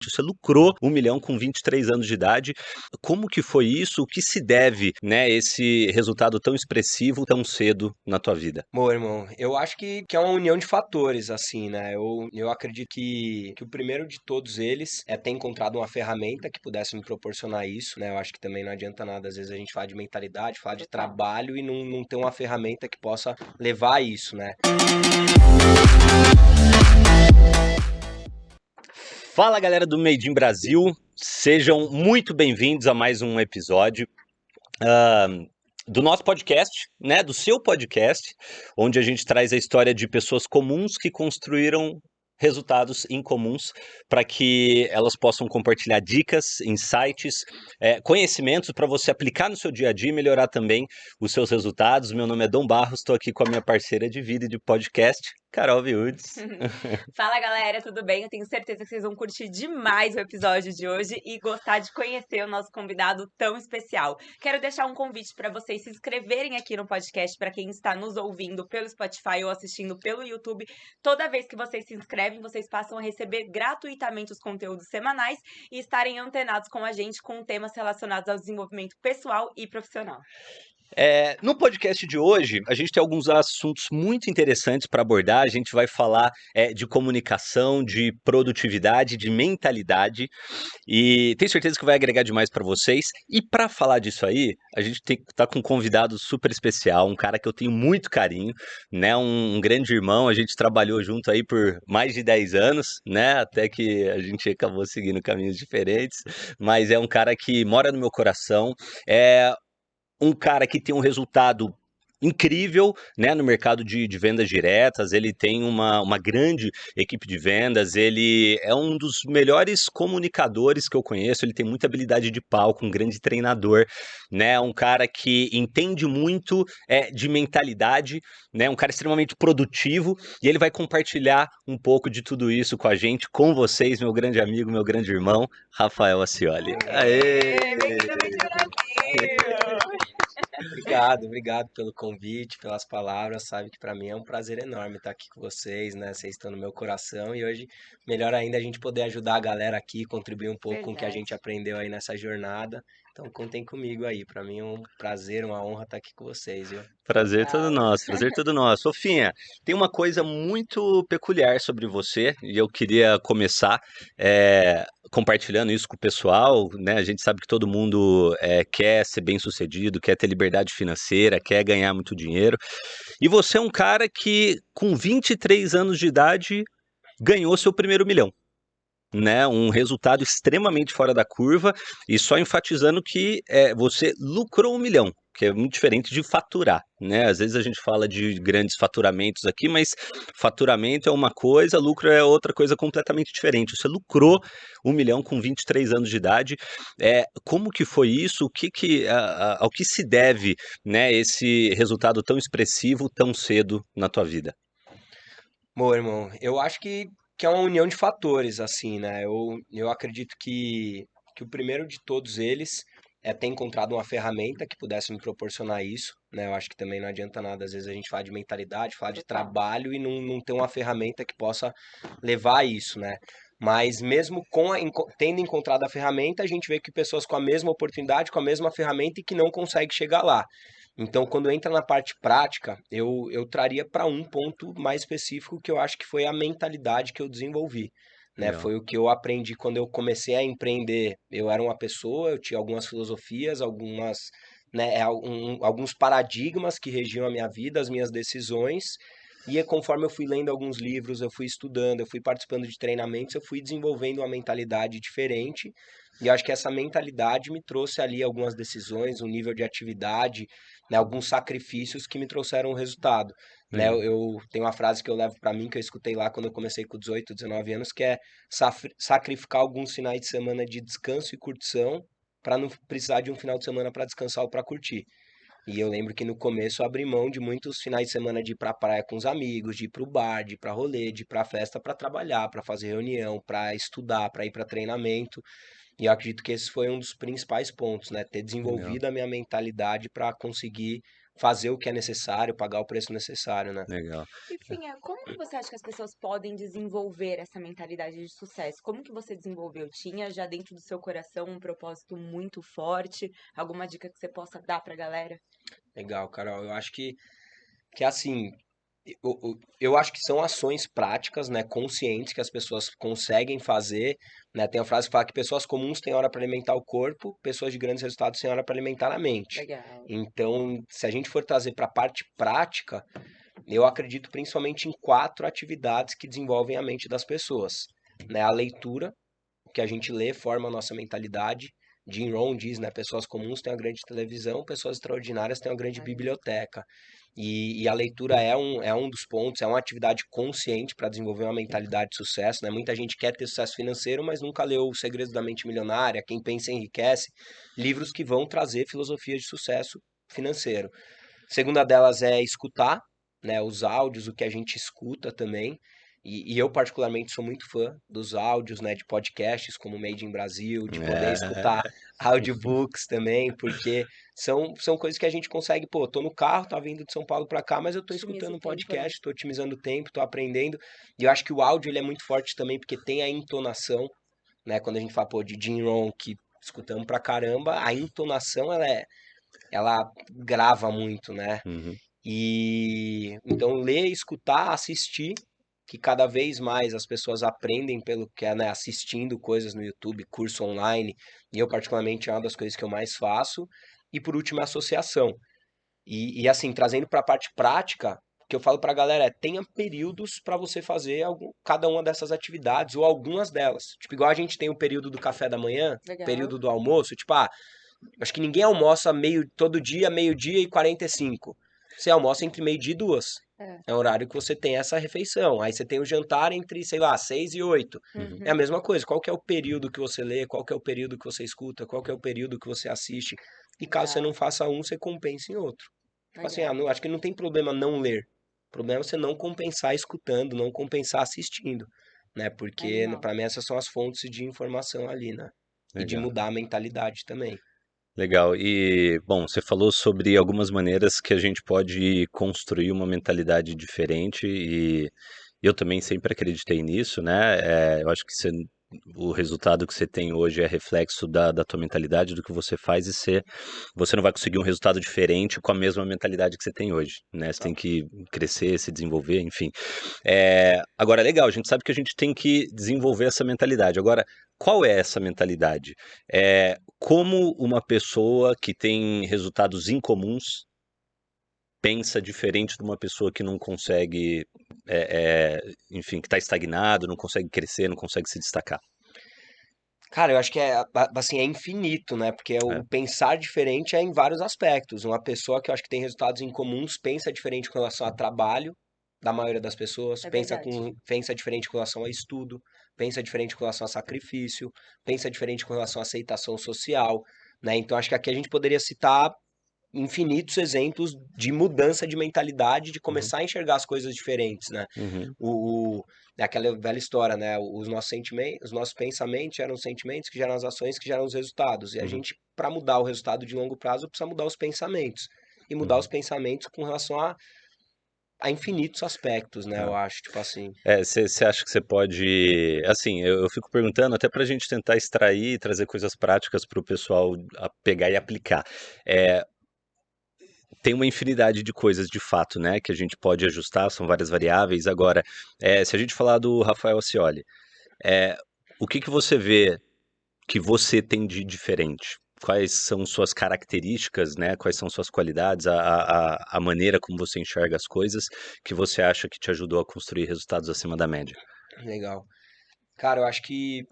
Você lucrou 1 milhão com 23 anos de idade. Como que foi isso? O que se deve, né, esse resultado tão expressivo tão cedo na tua vida? Bom, irmão, eu acho que é uma união de fatores, assim, né? Eu acredito que o primeiro de todos eles é ter encontrado uma ferramenta que pudesse me proporcionar isso, né? Eu acho que também não adianta nada, às vezes a gente fala de mentalidade, fala de trabalho e não ter uma ferramenta que possa levar a isso, né? Fala, galera do Made in Brasil, sejam muito bem-vindos a mais um episódio ah, do nosso podcast, né, do seu podcast, onde a gente traz a história de pessoas comuns que construíram resultados incomuns para que elas possam compartilhar dicas, insights, conhecimentos para você aplicar no seu dia a dia e melhorar também os seus resultados. Meu nome é Dom Barros, estou aqui com a minha parceira de vida e de podcast, Carol Viúdes. Fala galera, tudo bem? Eu tenho certeza que vocês vão curtir demais o episódio de hoje e gostar de conhecer o nosso convidado tão especial. Quero deixar um convite para vocês se inscreverem aqui no podcast, para quem está nos ouvindo pelo Spotify ou assistindo pelo YouTube. Toda vez que vocês se inscrevem, vocês passam a receber gratuitamente os conteúdos semanais e estarem antenados com a gente com temas relacionados ao desenvolvimento pessoal e profissional. No podcast de hoje, a gente tem alguns assuntos muito interessantes para abordar. A gente vai falar de comunicação, de produtividade, de mentalidade, e tenho certeza que vai agregar demais para vocês. E para falar disso aí, a gente tá com um convidado super especial, um cara que eu tenho muito carinho, né? Um grande irmão. A gente trabalhou junto aí por mais de 10 anos, né? Até que a gente acabou seguindo caminhos diferentes, mas é um cara que mora no meu coração. É um cara que tem um resultado incrível, né, no mercado de vendas diretas. Ele tem uma grande equipe de vendas, ele é um dos melhores comunicadores que eu conheço, ele tem muita habilidade de palco, um grande treinador, né, um cara que entende muito de mentalidade, né, um cara extremamente produtivo, e ele vai compartilhar um pouco de tudo isso com a gente, com vocês, meu grande amigo, meu grande irmão, Rafael Acioli. Aê! Bem-vindo ao Made Brasil! Obrigado pelo convite, pelas palavras, sabe que para mim é um prazer enorme estar aqui com vocês, né? Vocês estão no meu coração e hoje, melhor ainda, a gente poder ajudar a galera aqui, contribuir um pouco com o que a gente Verdade. aprendeu aí nessa jornada. Então, contem comigo aí, para mim é um prazer, uma honra estar aqui com vocês, viu? Prazer todo Total. nosso, prazer todo nosso. Sofinha, tem uma coisa muito peculiar sobre você e eu queria começar compartilhando isso com o pessoal, né? A gente sabe que todo mundo quer ser bem-sucedido, quer ter liberdade financeira, quer ganhar muito dinheiro. E você é um cara que, com 23 anos de idade, ganhou seu primeiro milhão, né? Um resultado extremamente fora da curva, e só enfatizando que você lucrou 1 milhão, que é muito diferente de faturar, né? Às vezes a gente fala de grandes faturamentos aqui, mas faturamento é uma coisa, lucro é outra coisa completamente diferente. Você lucrou 1 milhão com 23 anos de idade. Como que foi isso? Ao que se deve, né, esse resultado tão expressivo tão cedo na tua vida? Bom, irmão, eu acho que é uma união de fatores, assim, né? Eu acredito que o primeiro de todos eles é ter encontrado uma ferramenta que pudesse me proporcionar isso, né? Eu acho que também não adianta nada, às vezes a gente fala de mentalidade, fala de trabalho e não ter uma ferramenta que possa levar a isso, né? Mas mesmo tendo encontrado a ferramenta, a gente vê que pessoas com a mesma oportunidade, com a mesma ferramenta e que não conseguem chegar lá. Então, quando entra na parte prática, eu traria para um ponto mais específico que eu acho que foi a mentalidade que eu desenvolvi, né? Legal. Foi o que eu aprendi quando eu comecei a empreender. Eu era uma pessoa, eu tinha algumas filosofias, alguns paradigmas que regiam a minha vida, as minhas decisões. E conforme eu fui lendo alguns livros, eu fui estudando, eu fui participando de treinamentos, eu fui desenvolvendo uma mentalidade diferente. E eu acho que essa mentalidade me trouxe ali algumas decisões, um nível de atividade, né, alguns sacrifícios que me trouxeram um resultado. Né, Legal. eu tenho uma frase que eu levo para mim, que eu escutei lá quando eu comecei com 18, 19 anos, que é sacrificar alguns finais de semana de descanso e curtição para não precisar de um final de semana para descansar ou para curtir. E eu lembro que no começo eu abri mão de muitos finais de semana de ir pra praia com os amigos, de ir pro bar, de ir pra rolê, de ir pra festa para trabalhar, para fazer reunião, para estudar, para ir para treinamento. E eu acredito que esse foi um dos principais pontos, né? Ter Legal. desenvolvido a minha mentalidade para conseguir fazer o que é necessário, pagar o preço necessário, né? Legal. E Finha, como que você acha que as pessoas podem desenvolver essa mentalidade de sucesso? Como que você desenvolveu? Tinha já dentro do seu coração um propósito muito forte? Alguma dica que você possa dar pra galera? Legal, Carol. Eu acho que assim, eu acho que são ações práticas, né, conscientes que as pessoas conseguem fazer, né? Tem a frase que fala que pessoas comuns têm hora para alimentar o corpo, pessoas de grandes resultados têm hora para alimentar a mente. Legal. Então, se a gente for trazer para a parte prática, eu acredito principalmente em 4 atividades que desenvolvem a mente das pessoas, né? A leitura, o que a gente lê forma a nossa mentalidade. Jim Rohn diz, né, pessoas comuns têm uma grande televisão, pessoas extraordinárias têm uma grande Olha, biblioteca. E a leitura é um dos pontos, é uma atividade consciente para desenvolver uma mentalidade de sucesso, né? Muita gente quer ter sucesso financeiro, mas nunca leu Os Segredos da Mente Milionária, Quem Pensa Enriquece, livros que vão trazer filosofias de sucesso financeiro. Segunda delas é escutar, né, os áudios, o que a gente escuta também. E eu, particularmente, sou muito fã dos áudios, né, de podcasts como Made in Brasil, de poder escutar É, audiobooks também, porque são coisas que a gente consegue, pô, tô no carro, tá vindo de São Paulo para cá, mas eu tô otimiza escutando o um tempo, né? podcast, tô otimizando o tempo, tô aprendendo. E eu acho que o áudio, ele é muito forte também, porque tem a entonação, né, quando a gente fala, pô, de Jim Rohn, que escutamos pra caramba, a entonação, ela grava muito, né? uhum, E então ler, escutar, assistir, que cada vez mais as pessoas aprendem pelo que é, né, assistindo coisas no YouTube, curso online, e eu particularmente é uma das coisas que eu mais faço. E por último, a associação. E assim, trazendo para a parte prática, o que eu falo para a galera é tenha períodos para você fazer cada uma dessas atividades ou algumas delas. Tipo, igual a gente tem o período do café da manhã, Legal. período do almoço, tipo, acho que ninguém almoça todo dia, meio-dia e 45. Você almoça entre meio-dia e 2. É. É o horário que você tem essa refeição. Aí você tem o jantar entre, sei lá, 6 e 8. uhum. É a Uhum. mesma coisa. Qual que é o período que você lê? Qual que é o período que você escuta? Qual que é o período que você assiste? E caso você não Legal, faça um, você compensa em outro. Tipo assim, legal. acho que não tem problema não ler. O problema é você não compensar escutando, não compensar assistindo, né? Porque Animal. para mim essas são as fontes de informação ali, né? E de Legal. mudar a mentalidade também. Legal. E, bom, você falou sobre algumas maneiras que a gente pode construir uma mentalidade diferente e eu também sempre acreditei nisso, né? Eu acho que o resultado que você tem hoje é reflexo da tua mentalidade, do que você faz e você não vai conseguir um resultado diferente com a mesma mentalidade que você tem hoje, né? Você tem Exato. que crescer, se desenvolver, enfim. Agora, legal, a gente sabe que a gente tem que desenvolver essa mentalidade. Agora, qual é essa mentalidade? Como uma pessoa que tem resultados incomuns pensa diferente de uma pessoa que não consegue, enfim, que está estagnado, não consegue crescer, não consegue se destacar? Cara, eu acho que assim, é infinito, né? Porque É. o pensar diferente é em vários aspectos. Uma pessoa que eu acho que tem resultados incomuns pensa diferente com relação a trabalho, da maioria das pessoas, É verdade. pensa diferente com relação a estudo, pensa diferente com relação a sacrifício, pensa diferente com relação a aceitação social, né? Então acho que aqui a gente poderia citar infinitos exemplos de mudança de mentalidade, de Uhum, começar a enxergar as coisas diferentes, né? uhum, É aquela velha história, né? Os nossos sentimentos, os nossos pensamentos geram os sentimentos, que geram as ações, que geram os resultados. E a uhum, gente, para mudar o resultado de longo prazo, precisa mudar os pensamentos. E mudar os uhum. pensamentos com relação a infinitos aspectos, né? Tá. Eu acho, tipo assim. Você acha que você pode. Assim, eu fico perguntando até para a gente tentar extrair e trazer coisas práticas para o pessoal pegar e aplicar. É, tem uma infinidade de coisas de fato, né, que a gente pode ajustar, são várias variáveis. Agora, se a gente falar do Rafael Ascioli, é, o que que você vê que você tem de diferente? Quais são suas características, né? Quais são suas qualidades, a maneira como você enxerga as coisas que você acha que te ajudou a construir resultados acima da média? Legal. Cara, eu acho que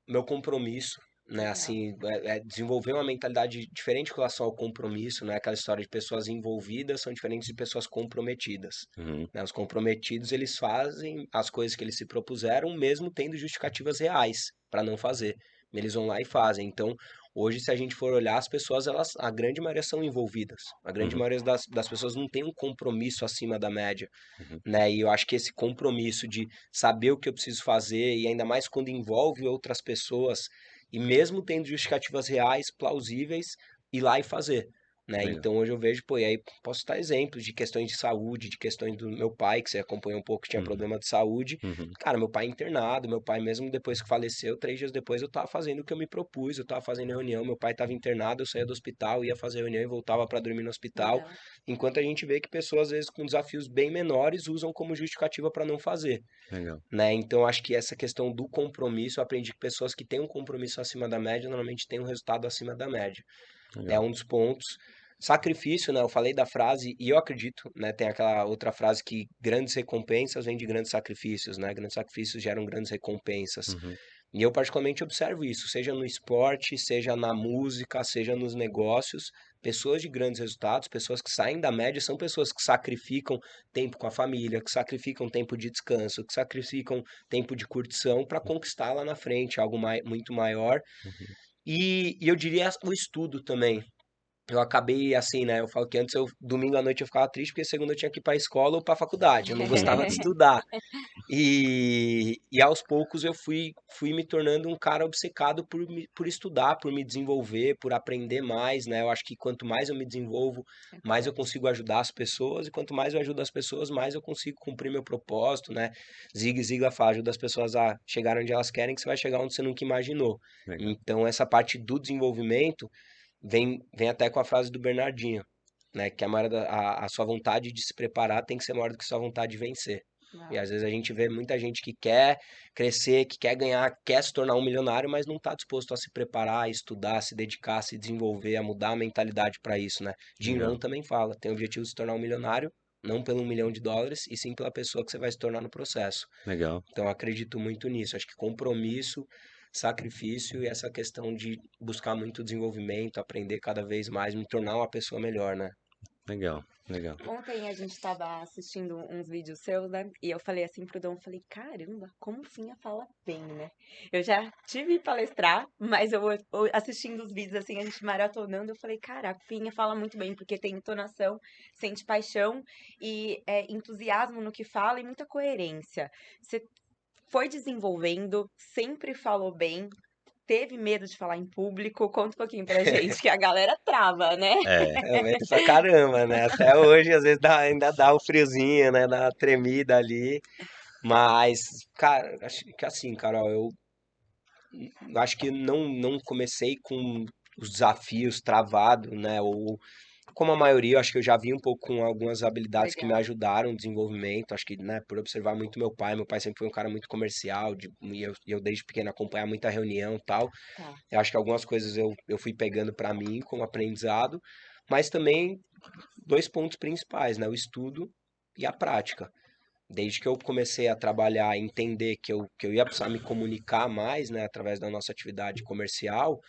meu compromisso, né, Legal. assim, é desenvolver uma mentalidade diferente com relação ao compromisso, né, aquela história de pessoas envolvidas são diferentes de pessoas comprometidas, Uhum, né, os comprometidos, eles fazem as coisas que eles se propuseram, mesmo tendo justificativas reais para não fazer, eles vão lá e fazem, então, hoje, se a gente for olhar, as pessoas, a grande maioria são envolvidas, a grande uhum, maioria das pessoas não tem um compromisso acima da média, uhum, né? E eu acho que esse compromisso de saber o que eu preciso fazer, e ainda mais quando envolve outras pessoas, e mesmo tendo justificativas reais, plausíveis, ir lá e fazer. né? Legal. Então hoje eu vejo, pô, e aí posso citar exemplos de questões de saúde, de questões do meu pai, que você acompanhou um pouco, que tinha Uhum, problema de saúde. uhum, Cara, meu pai é internado, meu pai mesmo depois que faleceu, 3 dias depois eu tava fazendo o que eu me propus, eu tava fazendo reunião, meu pai tava internado, eu saía do hospital, ia fazer reunião e voltava para dormir no hospital, Legal. enquanto a gente vê que pessoas às vezes com desafios bem menores usam como justificativa para não fazer, legal, né? Então acho que essa questão do compromisso, eu aprendi que pessoas que têm um compromisso acima da média normalmente têm um resultado acima da média. É legal. um dos pontos. Sacrifício, né? Eu falei da frase e eu acredito, né? Tem aquela outra frase que grandes recompensas vêm de grandes sacrifícios, né? Grandes sacrifícios geram grandes recompensas. Uhum, E eu particularmente observo isso, seja no esporte, seja na música, seja nos negócios. Pessoas de grandes resultados, pessoas que saem da média, são pessoas que sacrificam tempo com a família, que sacrificam tempo de descanso, que sacrificam tempo de curtição para conquistar lá na frente algo muito maior. uhum. E eu diria o estudo também. Eu acabei assim, né? Eu falo que antes domingo à noite eu ficava triste porque segunda eu tinha que ir para a escola ou para a faculdade. Eu não gostava de estudar. E aos poucos eu fui me tornando um cara obcecado por estudar, por me desenvolver, por aprender mais, né? Eu acho que quanto mais eu me desenvolvo, É mais eu importante. consigo ajudar as pessoas, e quanto mais eu ajudo as pessoas, mais eu consigo cumprir meu propósito, né? Zig Ziglar fala, ajuda as pessoas a chegar onde elas querem, que você vai chegar onde você nunca imaginou. Legal. Então, essa parte do desenvolvimento vem até com a frase do Bernardinho, né? Que a sua vontade de se preparar tem que ser maior do que sua vontade de vencer. E Uau. às vezes a gente vê muita gente que quer crescer, que quer ganhar, quer se tornar um milionário, mas não está disposto a se preparar, a estudar, a se dedicar, a se desenvolver, a mudar a mentalidade para isso, né? Jim Rohn Legal. também fala, tem o objetivo de se tornar um milionário, não pelo $1 milhão, e sim pela pessoa que você vai se tornar no processo. Legal. Então eu acredito muito nisso. Acho que compromisso, sacrifício e essa questão de buscar muito desenvolvimento, aprender cada vez mais, me tornar uma pessoa melhor, né? Legal. Legal. Ontem a gente tava assistindo uns vídeos seus, né? E eu falei assim pro Dom, falei, caramba, como o Finha fala bem, né? Eu já tive palestrar, mas assistindo os vídeos assim, a gente maratonando, eu falei, caraca, o Finha fala muito bem, porque tem entonação, sente paixão e entusiasmo no que fala e muita coerência. Você foi desenvolvendo, sempre falou bem, teve medo de falar em público? Conta um pouquinho pra gente, que a galera trava, né? É, Eu medo pra caramba, né? Até hoje, às vezes, ainda dá o friozinho, né? Dá uma tremida ali. Mas, cara, acho que assim, Carol, eu acho que não comecei com os desafios travado, né? Ou como a maioria, eu acho que eu já vi um pouco com algumas habilidades que me Legal, ajudaram no desenvolvimento. Acho que, né, por observar muito meu pai sempre foi um cara muito comercial, e eu desde pequeno acompanhar muita reunião e tal. tá. Eu acho que algumas coisas eu fui pegando para mim como aprendizado, mas também dois pontos principais, né? O estudo e a prática. Desde que eu comecei a trabalhar e entender que eu ia precisar me comunicar mais, né, através da nossa atividade comercial,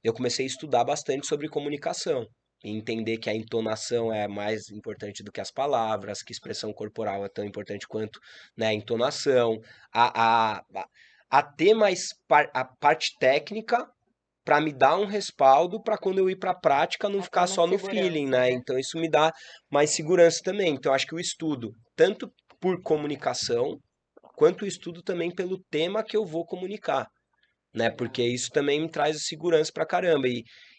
eu comecei a estudar bastante sobre comunicação. E entender que a entonação é mais importante do que as palavras, que expressão corporal é tão importante quanto, né, a entonação, a ter mais a parte técnica para me dar um respaldo para quando eu ir para a prática não Pra ter ficar uma só no feeling, segurança, né? né? Então isso me dá mais segurança também. Então acho que o estudo, tanto por comunicação, quanto o estudo também pelo tema que eu vou comunicar, né? Legal. Porque isso também me traz segurança pra caramba.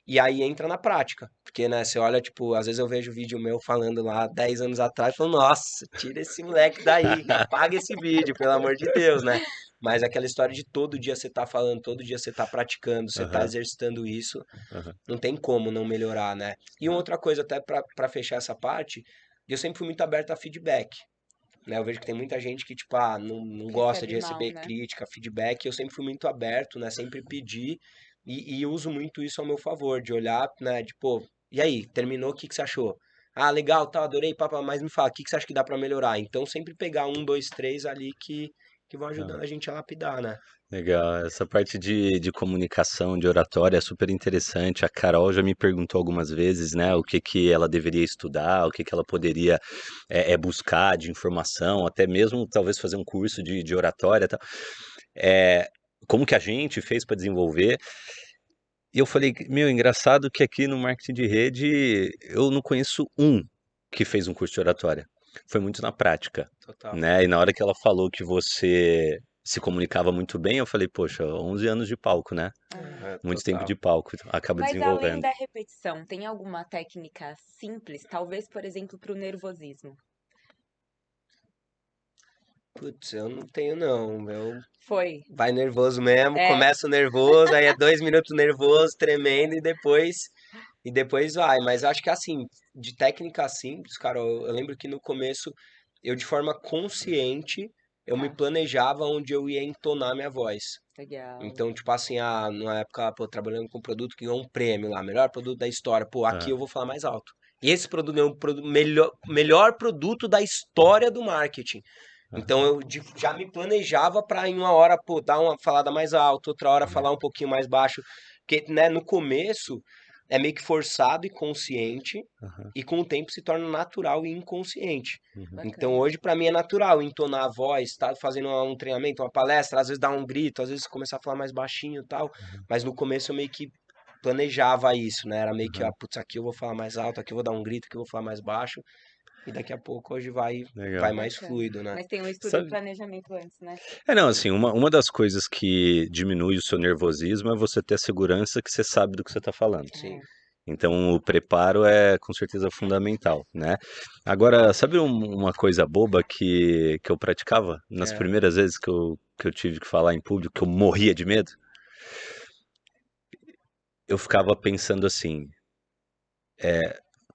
E aí entra na prática. Porque, né, você olha, tipo, às vezes eu vejo vídeo meu falando lá 10 anos atrás, e falo, nossa, tira esse moleque daí, apaga esse vídeo, pelo amor de Deus, né? Mas aquela história de todo dia você tá falando, todo dia você tá praticando, você tá Aham, exercitando isso, aham. não tem como não melhorar, né? E uma outra coisa, até pra fechar essa parte, eu sempre fui muito aberto a feedback, né? Eu vejo que tem muita gente que, tipo, não gosta de Recebe mal, receber né? crítica, feedback. Eu sempre fui muito aberto, né? Sempre pedi e uso muito isso ao meu favor, de olhar, né? De, pô, e aí, terminou, o que que você achou? Ah, legal, tá, adorei, papá, mas me fala, o que que você acha que dá pra melhorar? Então, sempre pegar um, dois, três ali que vão ajudando a gente a lapidar, né? Legal, essa parte de comunicação, de oratória é super interessante. A Carol já me perguntou algumas vezes, né, o que que ela deveria estudar, o que que ela poderia buscar de informação, até mesmo talvez fazer um curso de oratória e tal. É, como que a gente fez para desenvolver? E eu falei, meu, engraçado que aqui no marketing de rede eu não conheço um que fez um curso de oratória. Foi muito na prática, Total. né? E na hora que ela falou que você se comunicava muito bem, eu falei, poxa, 11 anos de palco, né? É. muito tempo Total. de palco, então acaba Mas além desenvolvendo. da repetição, tem alguma técnica simples, talvez, por exemplo, para o nervosismo? Putz, eu não tenho não. Foi. Vai nervoso mesmo, É, começa nervoso, aí é 2 minutos nervoso, tremendo, e depois vai. Mas acho que assim, de técnica simples, cara, eu lembro que no começo, eu de forma consciente, eu me tá. planejava onde eu ia entonar minha voz. Legal. Então, tipo assim, numa época, pô, trabalhando com um produto que ganhou um prêmio lá, melhor produto da história, pô, aqui Ah, eu vou falar mais alto. E esse produto é um melhor produto da história do marketing. Então ah, já me planejava para em uma hora, pô, dar uma falada mais alta, outra hora falar um pouquinho mais baixo, porque, né, no começo é meio que forçado e consciente, aham, e com o tempo se torna natural e inconsciente. uhum. Então Bacana. hoje para mim é natural entonar a voz, tá fazendo um treinamento, uma palestra, às vezes dar um grito, às vezes começar a falar mais baixinho e tal, mas no começo eu meio que planejava isso, né? Era meio que, Aham, putz, aqui eu vou falar mais alto, aqui eu vou dar um grito, aqui eu vou falar mais baixo, e daqui a pouco hoje vai legal. mais Bacana. fluido, né? Mas tem um estudo e Sabe, planejamento antes, né? não, assim, uma das coisas que diminui o seu nervosismo é você ter a segurança que você sabe do que você está falando. Sim. É. Então, o preparo é com certeza fundamental, né? Agora, sabe uma coisa boba que eu praticava nas É. primeiras vezes que eu tive que falar em público, que eu morria de medo? Eu ficava pensando assim,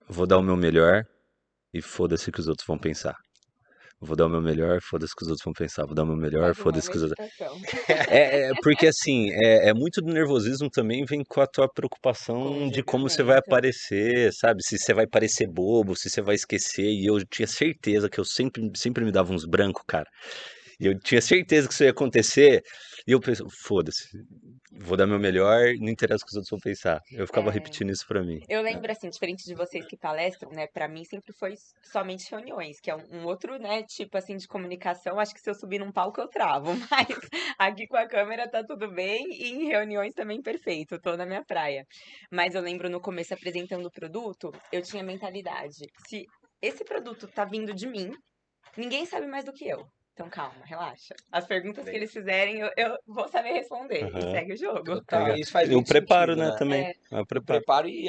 vou dar o meu melhor e foda-se o que os outros vão pensar. Vou dar o meu melhor, foda-se o que os outros vão pensar. Vou dar o meu melhor, Quase uma foda-se o que os outros... meditação. Porque assim, é muito do nervosismo também vem com a tua Com preocupação de como você vai julgamento. aparecer, sabe? Se você vai parecer bobo, se você vai esquecer. E eu tinha certeza que eu sempre me dava uns brancos, cara. E eu tinha certeza que isso ia acontecer. E eu pensei, foda-se, vou dar meu melhor, não interessa o que os outros vão pensar. Eu ficava É, repetindo isso pra mim. eu lembro, assim, diferente de vocês que palestram, né? Pra mim sempre foi somente reuniões, que é um outro, né, tipo assim, de comunicação. Acho que se eu subir num palco eu travo, mas aqui com a câmera tá tudo bem e em reuniões também perfeito, tô na minha praia. Mas eu lembro no começo apresentando o produto, eu tinha mentalidade. Se esse produto tá vindo de mim, ninguém sabe mais do que eu. Então calma, relaxa. As perguntas que eles fizerem eu vou saber responder e Aham, segue o jogo. Total, legal. isso faz E o muito preparo, sentido, né, né? também. É, É o O preparo. preparo e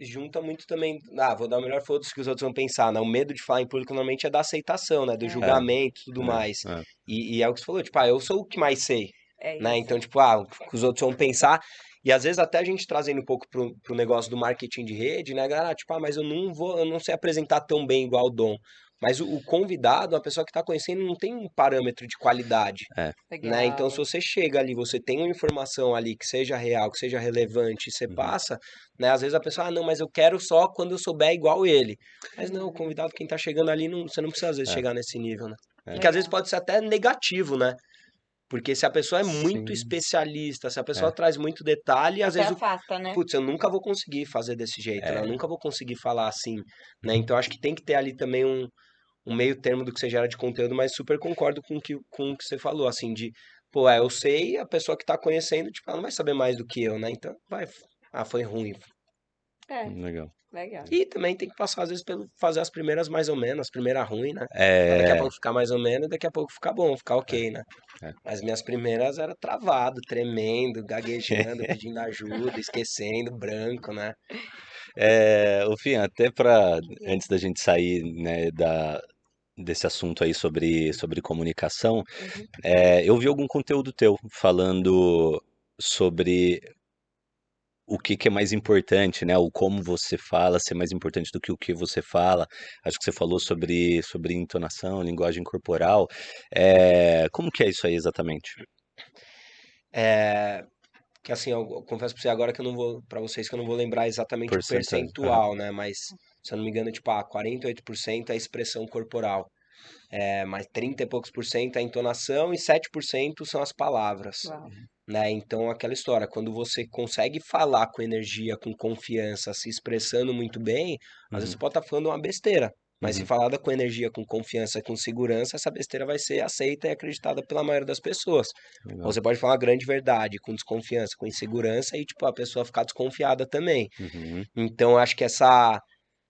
junta muito também. Vou dar o melhor foda-se que os outros vão pensar, né? O medo de falar em público normalmente é da aceitação, né? Do É, é, julgamento e tudo mais. é. E é o que você falou, tipo, eu sou o que mais sei, é né? isso. Então, tipo, o que os outros vão pensar. E às vezes até a gente trazendo um pouco pro negócio do marketing de rede, né, galera? Tipo, mas eu não sei apresentar tão bem igual o Dom. Mas o convidado, a pessoa que está conhecendo, não tem um parâmetro de qualidade. É. Né? Então, se Legal. você chega ali, você tem uma informação ali que seja real, que seja relevante, e você Uhum. passa, né? Às vezes a pessoa, não, mas eu quero só quando eu souber igual ele. Mas não, o Uhum. convidado, quem tá chegando ali, você não precisa às vezes É, chegar nesse nível, né? E é. que às vezes Legal. pode ser até negativo, né? Porque se a pessoa é muito Sim. especialista, se a pessoa É, traz muito detalhe, às Até vezes afasta, né? putz, eu nunca vou conseguir fazer desse jeito, né? Eu é. nunca vou conseguir falar assim, né? Então acho que tem que ter ali também um meio termo do que você gera de conteúdo, mas super concordo com o que você falou, assim, pô, eu sei, a pessoa que tá conhecendo, tipo, ela não vai saber mais do que eu, né? Então, foi ruim. É, Legal. legal. E também tem que passar, às vezes, pelo fazer as primeiras mais ou menos, as primeiras ruim, né? Pra daqui a É, pouco ficar mais ou menos, daqui a pouco ficar bom, ficar ok, né? é. As minhas primeiras era travado, tremendo, gaguejando, pedindo ajuda, esquecendo, branco, né? Ô, Fih, até para antes da gente sair, né, desse assunto aí sobre comunicação, Uhum. eu vi algum conteúdo teu falando sobre o que que é mais importante, né? O como você fala ser mais importante do que o que você fala. Acho que você falou sobre entonação, linguagem corporal. Como que é isso aí exatamente? É, que assim, eu confesso pra você agora que eu não vou, para vocês que eu não vou lembrar exatamente o Porcentagem. Aham. percentual, né? Mas, se eu não me engano, tipo, 48% é a expressão corporal. Mais 30 e poucos por cento é a entonação e 7% são as palavras, Uau. né? Então, aquela história, quando você consegue falar com energia, com confiança, se expressando muito bem, às vezes Uhum. você pode estar falando uma besteira, mas se Uhum. falada com energia, com confiança, com segurança, essa besteira vai ser aceita e acreditada pela maioria das pessoas. Ou Legal. você pode falar uma grande verdade, com desconfiança, com insegurança e, tipo, a pessoa ficar desconfiada também. Uhum. Então, acho que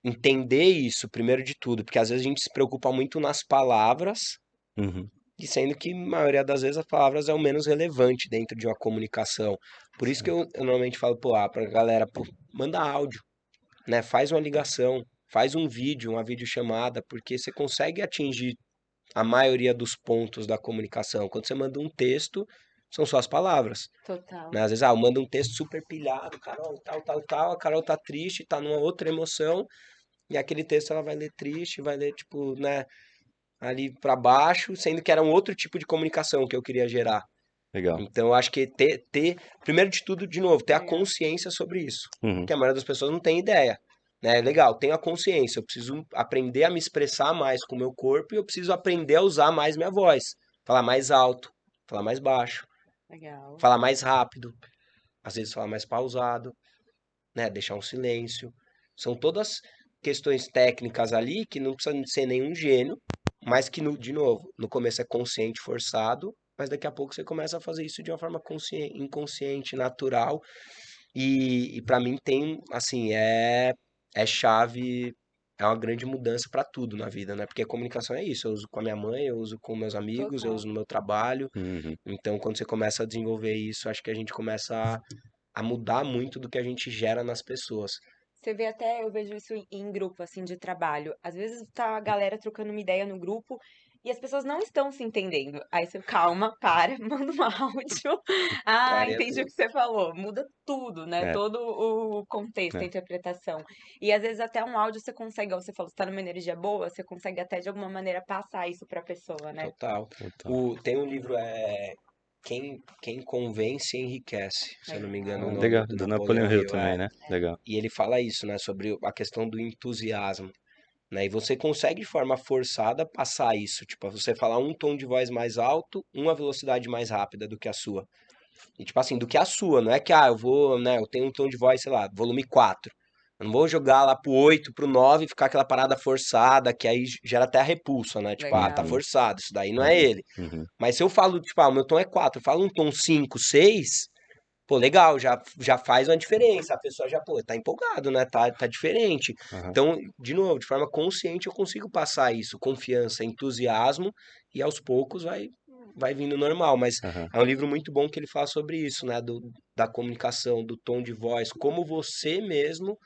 entender isso, primeiro de tudo, porque às vezes a gente se preocupa muito nas palavras, Uhum. e sendo que, a maioria das vezes, as palavras é o menos relevante dentro de uma comunicação. Por isso que eu normalmente falo, pra galera, pô, manda áudio, né? Faz uma ligação, faz um vídeo, uma videochamada, porque você consegue atingir a maioria dos pontos da comunicação. Quando você manda um texto, são só as palavras, Total. né? Às vezes, eu mando um texto super pilhado, Carol, tal, a Carol tá triste, tá numa outra emoção, e aquele texto ela vai ler triste, vai ler, tipo, né, ali pra baixo, sendo que era um outro tipo de comunicação que eu queria gerar. Legal. Então, eu acho que primeiro de tudo, de novo, ter a Legal. consciência sobre isso. Uhum. Porque a maioria das pessoas não tem ideia. Né? Legal, tenho a consciência. Eu preciso aprender a me expressar mais com o meu corpo e eu preciso aprender a usar mais minha voz. Falar mais alto, falar mais baixo, Legal. falar mais rápido, às vezes falar mais pausado, né? Deixar um silêncio. São todas questões técnicas ali que não precisa ser nenhum gênio, mas que, de novo, no começo é consciente, forçado, mas daqui a pouco você começa a fazer isso de uma forma inconsciente, natural. E para mim tem, assim, é chave, é uma grande mudança para tudo na vida, né? Porque a comunicação é isso, eu uso com a minha mãe, eu uso com meus amigos, eu Total. uso no meu trabalho. Uhum. Então, quando você começa a desenvolver isso, acho que a gente começa a mudar muito do que a gente gera nas pessoas. Você vê até, eu vejo isso em grupo, assim, de trabalho. Às vezes tá a galera trocando uma ideia no grupo e as pessoas não estão se entendendo. Aí você, calma, para, manda um áudio. Ah, Clareia entendi o tudo. que você falou. Muda tudo, né? É, Todo o contexto, a é. interpretação. E às vezes até um áudio você consegue, igual você falou, você tá numa energia boa, você consegue até de alguma maneira passar isso pra pessoa, né? Total. Total. Tem um livro, Quem Convence Enriquece, se eu não me engano o Legal. nome, Legal. do Do Napoleon Napoleão Hill Hill. também, né? Legal. E ele fala isso, né, sobre a questão do entusiasmo, né? E você consegue de forma forçada passar isso, tipo, você falar um tom de voz mais alto, uma velocidade mais rápida do que a sua. E tipo assim, do que a sua, não é que eu vou, né, eu tenho um tom de voz, sei lá, volume 4. Eu não vou jogar lá pro 8, pro 9 e ficar aquela parada forçada, que aí gera até a repulsa, né? Tipo, tá Legal. Uhum. forçado, isso daí não é ele. Uhum. Mas se eu falo, tipo, o meu tom é 4, eu falo um tom 5, 6, pô, legal, já faz uma diferença. A pessoa já, pô, tá empolgado, né? Tá diferente. Aham. Então, de novo, de forma consciente eu consigo passar isso, confiança, entusiasmo, e aos poucos vai vindo normal. Mas Aham. é um livro muito bom que ele fala sobre isso, né? Da comunicação, do tom de voz, como você mesmo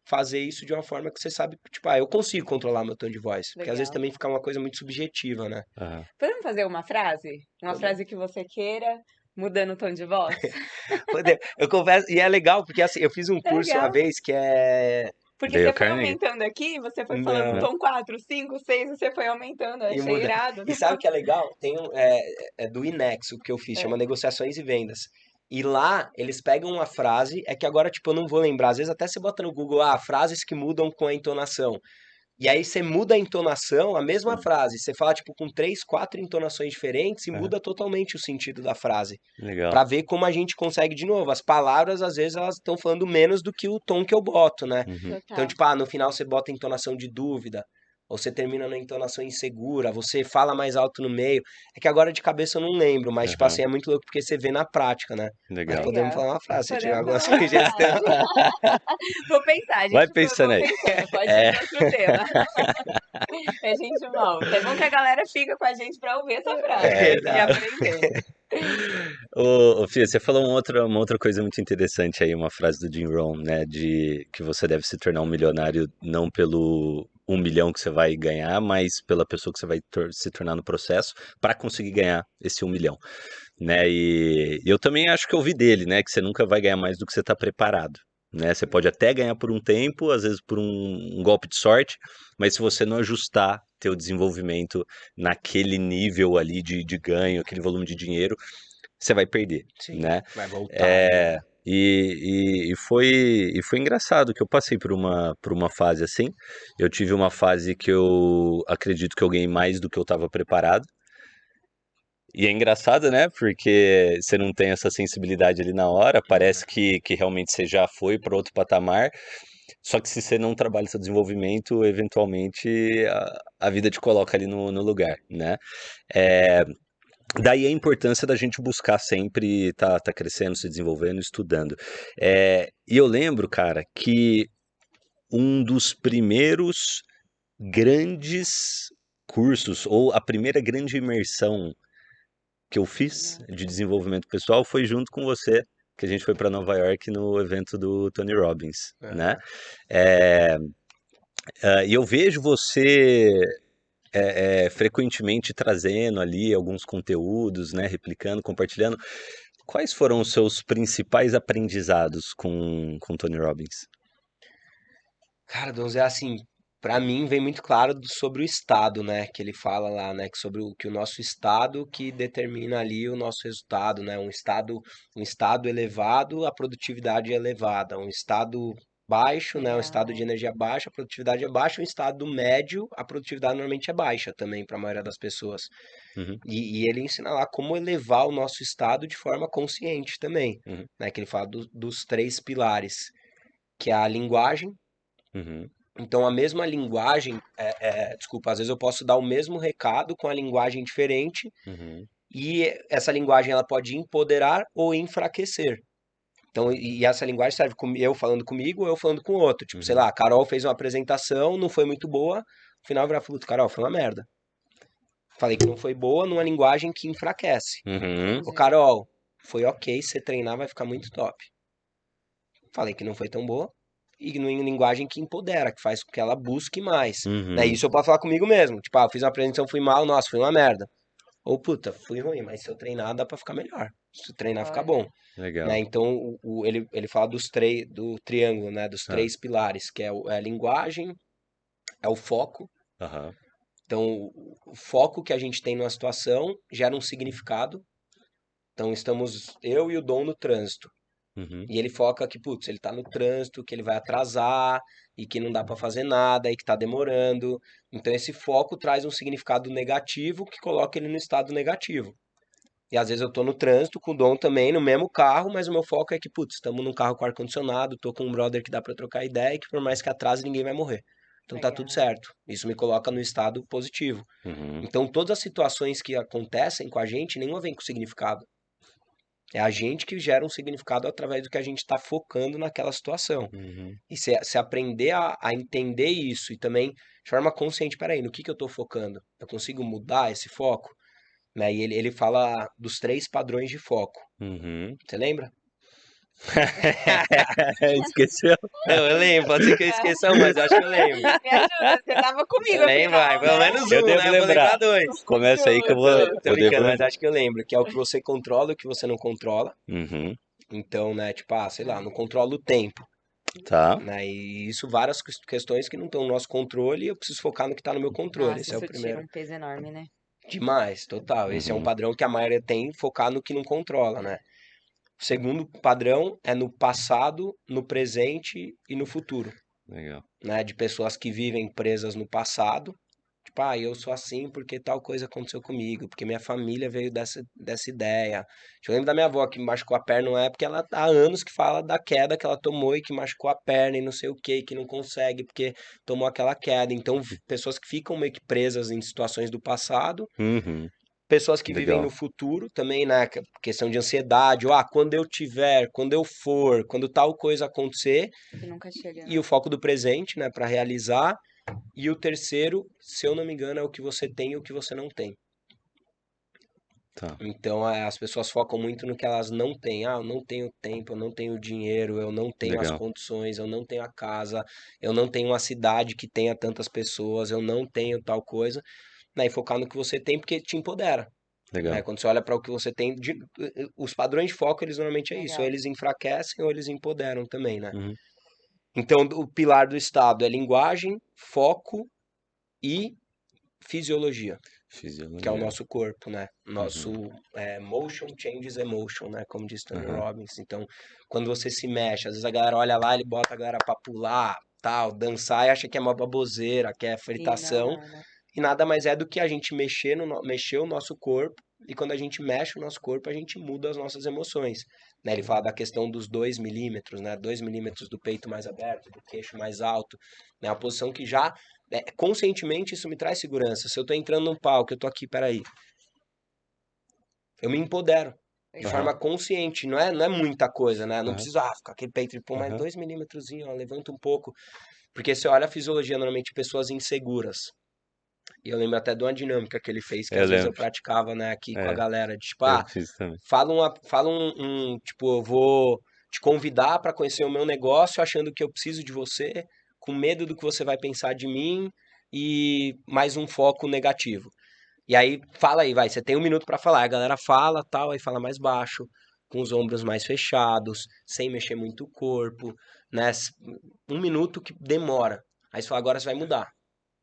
fazer isso de uma forma que você sabe, tipo, eu consigo controlar meu tom de voz. Porque às vezes Legal. também fica uma coisa muito subjetiva, né? Aham. Podemos fazer uma frase? Uma Podemos. frase que você queira, mudando o tom de voz? Eu confesso, e é legal, porque assim, eu fiz um É curso uma legal. vez que é. Porque Dale você foi Carnegie. aumentando aqui, você foi falando Não, Né? tom 4, 5, 6, você foi aumentando. Eu e achei muda. irado. E sabe o que é legal? É do Inexo que eu fiz, chama É. Negociações e Vendas. E lá eles pegam uma frase, é que agora, tipo, eu não vou lembrar. Às vezes até você bota no Google, frases que mudam com a entonação. E aí você muda a entonação, a mesma frase. Você fala, tipo, com 3, 4 entonações diferentes e Aham. muda totalmente o sentido da frase. Legal. Pra ver como a gente consegue, de novo, as palavras, às vezes, elas estão falando menos do que o tom que eu boto, né? Uhum. Então, Total. tipo, no final você bota entonação de dúvida, ou você termina na entonação insegura, você fala mais alto no meio. É que agora de cabeça eu não lembro, mas, tipo Aham. assim, é muito louco porque você vê na prática, né? Mas Legal. podemos Legal. falar uma frase, se tiver Podemos alguma fazer uma sugestão. frase. Vou pensar, Vai gente. pensando Vou aí. pensando. Pode ser É, para outro tema. A gente volta. É bom que a galera fica com a gente para ouvir essa é frase e verdade. aprender. Fia, você falou uma outra coisa muito interessante aí, uma frase do Jim Rohn, né, de que você deve se tornar um milionário não pelo 1 milhão que você vai ganhar, mas pela pessoa que você vai se tornar no processo para conseguir ganhar esse 1 milhão, né, e eu também acho que eu ouvi dele, né, que você nunca vai ganhar mais do que você está preparado, né, você pode até ganhar por um tempo, às vezes por um golpe de sorte, mas se você não ajustar teu desenvolvimento naquele nível ali de ganho, aquele volume de dinheiro, você vai perder, Sim, né? vai voltar ali, É, né? e foi engraçado que eu passei por uma fase assim. Eu tive uma fase que eu acredito que eu ganhei mais do que eu estava preparado. E é engraçado, né? Porque você não tem essa sensibilidade ali na hora, parece que realmente você já foi para outro patamar. Só que se você não trabalha seu desenvolvimento, eventualmente a vida te coloca ali no lugar, né? É, Daí a importância da gente buscar sempre tá crescendo, se desenvolvendo, estudando. E eu lembro, cara, que um dos primeiros grandes cursos, ou a primeira grande imersão que eu fiz Legal. de desenvolvimento pessoal foi junto com você que a gente foi para Nova York no evento do Tony Robbins, né? Aham. É, e eu vejo você frequentemente trazendo ali alguns conteúdos, né? Replicando, compartilhando. Quais foram os seus principais aprendizados com Tony Robbins? Cara, Donzé, assim, pra mim vem muito claro sobre o estado, né? Que ele fala lá, né? Que sobre o que o nosso estado que determina ali o nosso resultado, né? Um estado elevado, a produtividade é elevada. Um estado baixo, né? Um estado de Legal. energia baixa, a produtividade é baixa. Um estado médio, a produtividade normalmente é baixa também para a maioria das pessoas. Uhum, E ele ensina lá como elevar o nosso estado de forma consciente também, uhum, né? Que ele fala dos três pilares, que é a linguagem. uhum, Então, a mesma linguagem, desculpa, às vezes eu posso dar o mesmo recado com a linguagem diferente, uhum, e essa linguagem ela pode empoderar ou enfraquecer. Então, e essa linguagem serve eu falando comigo ou eu falando com o outro. Tipo, sei uhum. lá, a Carol fez uma apresentação, não foi muito boa, no final vira falou, Carol, foi uma merda. Falei que não foi boa numa linguagem que enfraquece. Uhum. Ô, Entendi. Carol, foi ok, se você treinar vai ficar muito top. Falei que não foi tão boa. E em linguagem que empodera, que faz com que ela busque mais. Né? Uhum. Isso eu posso falar comigo mesmo. Tipo, eu fiz uma apresentação, fui mal, nossa, foi uma merda. Ou, puta, fui ruim, mas se eu treinar dá pra ficar melhor. Se eu treinar fica bom. Olha. Né? Legal. Então, ele fala do triângulo, né? Dos Ah, três pilares, que é a linguagem, é o foco. aham. Então, o foco que a gente tem numa situação gera um significado. Então, estamos eu e o Dom no trânsito. Uhum. E ele foca que, putz, ele tá no trânsito, que ele vai atrasar e que não dá pra fazer nada e que tá demorando. Então esse foco traz um significado negativo que coloca ele no estado negativo. E às vezes eu tô no trânsito com o Dom também, no mesmo carro, mas o meu foco é que, putz, estamos num carro com ar-condicionado, tô com um brother que dá pra trocar ideia e que por mais que atrase ninguém vai morrer. Então tá tudo Legal. certo. Isso me coloca no estado positivo. Uhum. Então todas as situações que acontecem com a gente, nenhuma vem com significado. É a gente que gera um significado através do que a gente está focando naquela situação. Uhum. E se aprender a entender isso e também de forma consciente, peraí, no que eu estou focando? Eu consigo mudar esse foco? Né? E ele fala dos três padrões de foco. Uhum. Você lembra? Esqueceu? Eu lembro, pode ser que eu esqueça um, mas eu acho que eu lembro. Me ajuda, você tava comigo Eu lembro, vai, afinal, pelo né? menos Eu um, devo né? Eu vou lembrar. lembrar dois. Começa aí que eu vou. Tô Eu devo brincando, mas lembrar. acho que eu lembro, que é o que você controla e o que você não controla. Uhum. Então, né, tipo, sei lá, não Hum. controla o tempo. Tá. Né? E isso várias questões que não estão no nosso controle e eu preciso focar no que está no meu controle. Nossa, Esse é o isso tira primeiro. um peso enorme, né? Demais, total. Esse é um Uhum. padrão que a maioria tem, focar no que não controla, né? O segundo padrão é no passado, no presente e no futuro, Legal. né? De pessoas que vivem presas no passado. Tipo, eu sou assim porque tal coisa aconteceu comigo, porque minha família veio dessa ideia. Eu lembro da minha avó que machucou a perna uma época, ela há anos que fala da queda que ela tomou e que machucou a perna e não sei o que, que não consegue porque tomou aquela queda. Então, pessoas que ficam meio que presas em situações do passado, Uhum. pessoas que vivem no Legal. futuro também, né? Questão de ansiedade, ou quando eu tiver, quando eu for, quando tal coisa acontecer, Que nunca chega, e né? o foco do presente, né, para realizar. E o terceiro, se eu não me engano, é o que você tem e o que você não tem. Tá. Então, as pessoas focam muito no que elas não têm. Eu não tenho tempo, eu não tenho dinheiro, eu não tenho as Legal. condições, eu não tenho a casa, eu não tenho uma cidade que tenha tantas pessoas, eu não tenho tal coisa. Né? E focar no que você tem porque te empodera. Né? Legal. Quando você olha para o que você tem, os padrões de foco, eles normalmente é isso. Ou Legal. eles enfraquecem ou eles empoderam também, né? Uhum. Então, o pilar do estado é linguagem, foco e fisiologia, que é o Fisiologia. nosso corpo, né? Nosso Uhum. motion changes emotion, né? Como diz Tony Aham. Robbins. Então, quando você se mexe, às vezes a galera olha lá, ele bota a galera pra pular, tal, dançar e acha que é uma baboseira, que é E não fritação. é, né? E nada mais é do que a gente mexer o nosso corpo. E quando a gente mexe o nosso corpo, a gente muda as nossas emoções. Né? Ele fala da questão dos 2 milímetros, né? 2 milímetros do peito mais aberto, do queixo mais alto. Né? A posição que já, conscientemente, isso me traz segurança. Se eu tô entrando num palco, eu tô aqui, peraí. Eu me empodero. De Aham. forma consciente, não é muita coisa, né? Não Aham. preciso, ficar aquele peito e pô, mais Aham. 2 milímetros, levanta um pouco. Porque você olha a fisiologia, normalmente, pessoas inseguras. E eu lembro até de uma dinâmica que ele fez, que Eu às vezes eu lembro. praticava, né, aqui com a É, galera, de tipo, eu fiz também. tipo, eu vou te convidar para conhecer o meu negócio achando que eu preciso de você, com medo do que você vai pensar de mim e mais um foco negativo. E aí, fala aí, vai, você tem 1 minuto para falar. A galera fala, tal, aí fala mais baixo, com os ombros mais fechados, sem mexer muito o corpo, né? 1 minuto que demora. Aí você fala, agora você vai mudar.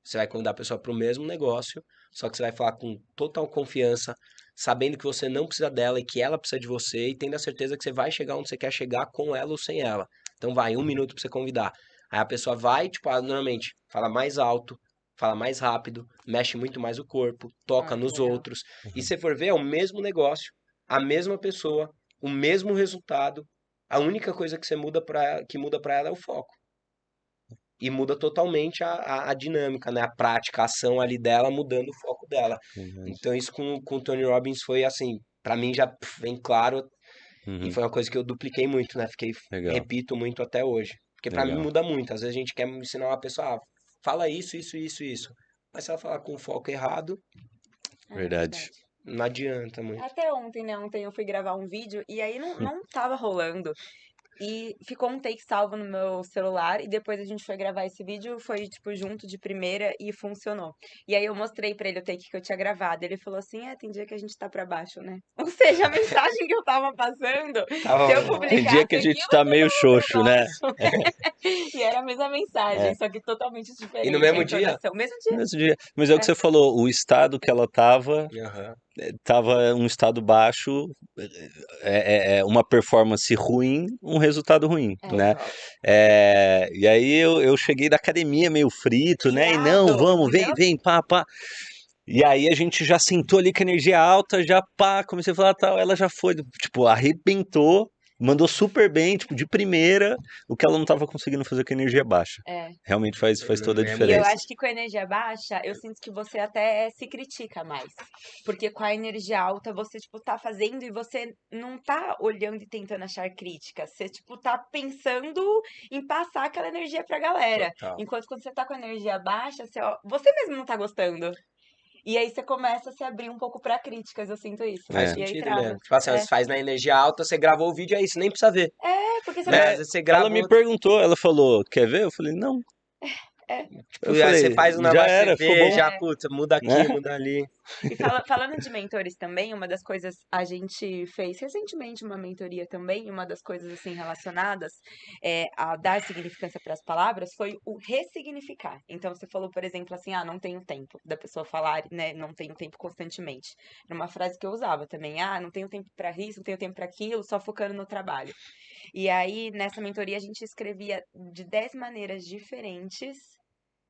Você vai convidar a pessoa para o mesmo negócio, só que você vai falar com total confiança, sabendo que você não precisa dela e que ela precisa de você, e tendo a certeza que você vai chegar onde você quer chegar com ela ou sem ela. Então vai, 1 minuto para você convidar. Aí a pessoa vai, tipo, normalmente, fala mais alto, fala mais rápido, mexe muito mais o corpo, toca Que nos legal. outros. E se você for ver, é o mesmo negócio, a mesma pessoa, o mesmo resultado. A única coisa que que muda para ela é o foco. E muda totalmente a dinâmica, né? A prática, a ação ali dela, mudando o foco dela. Verdade. Então isso com o Tony Robbins foi assim, pra mim já bem claro, e Uhum. foi uma coisa que eu dupliquei muito, né? Legal, Repito muito até hoje. Porque pra mim legal. muda muito. Às vezes a gente quer ensinar uma pessoa, fala isso, isso, isso, isso. Mas se ela falar com o foco errado, É Verdade. verdade. não adianta muito. Até ontem, né? Ontem eu fui gravar um vídeo e aí não tava rolando. E ficou um take salvo no meu celular e depois a gente foi gravar esse vídeo, foi tipo junto de primeira e funcionou. E aí eu mostrei pra ele o take que eu tinha gravado. Ele falou assim: tem dia que a gente tá pra baixo, né? Ou seja, a mensagem que eu tava passando, se eu Tava, Tem dia publicasse que a gente aquilo, tá todo meio mundo pra xoxo, né? baixo. E era a mesma mensagem, É. só que totalmente e no diferente a mesmo dia? entonação. Mesmo No dia. mesmo dia. Mas é o que É, você falou, o estado que ela Aham. tava um estado baixo, é uma performance ruim, um resultado ruim, né? Total. E aí eu cheguei da academia meio frito, né? E não, pilhado, vamos, vem, entendeu? vem, pá, pá. E aí a gente já sentou ali com energia alta, já pá, comecei a falar tal, ela já foi, tipo, arrebentou, mandou super bem, tipo, de primeira, o que ela não tava conseguindo fazer com energia baixa. É. Realmente faz No toda a mesmo E eu diferença. acho que com a energia baixa, eu sinto que você até se critica mais. Porque com a energia alta, você, tipo, tá fazendo e você não tá olhando e tentando achar críticas. Você, tipo, tá pensando em passar aquela energia pra galera. Total. Enquanto quando você tá com a energia baixa, você mesmo não tá gostando. E aí você começa a se abrir um pouco pra críticas, eu sinto isso. Faz É. E aí sentido trava. mesmo. Tipo assim, É, você faz na energia alta, você gravou o vídeo, é isso, nem precisa ver. porque você Né? não. Às vezes você Ela me gravou, perguntou, ela falou, quer ver? Eu falei, não. É. Eu tipo, aí você falei, faz um já negócio, você era, ficou vê, bom, já, É. putz, muda né? aqui, muda ali. E falando de mentores também, uma das coisas a gente fez recentemente uma mentoria também, e uma das coisas assim relacionadas a dar significância para as palavras foi o ressignificar. Então você falou, por exemplo, assim, não tenho tempo, da pessoa falar, né, não tenho tempo constantemente. Era uma frase que eu usava também, não tenho tempo para isso, não tenho tempo para aquilo, só focando no trabalho. E aí nessa mentoria a gente escrevia de 10 maneiras diferentes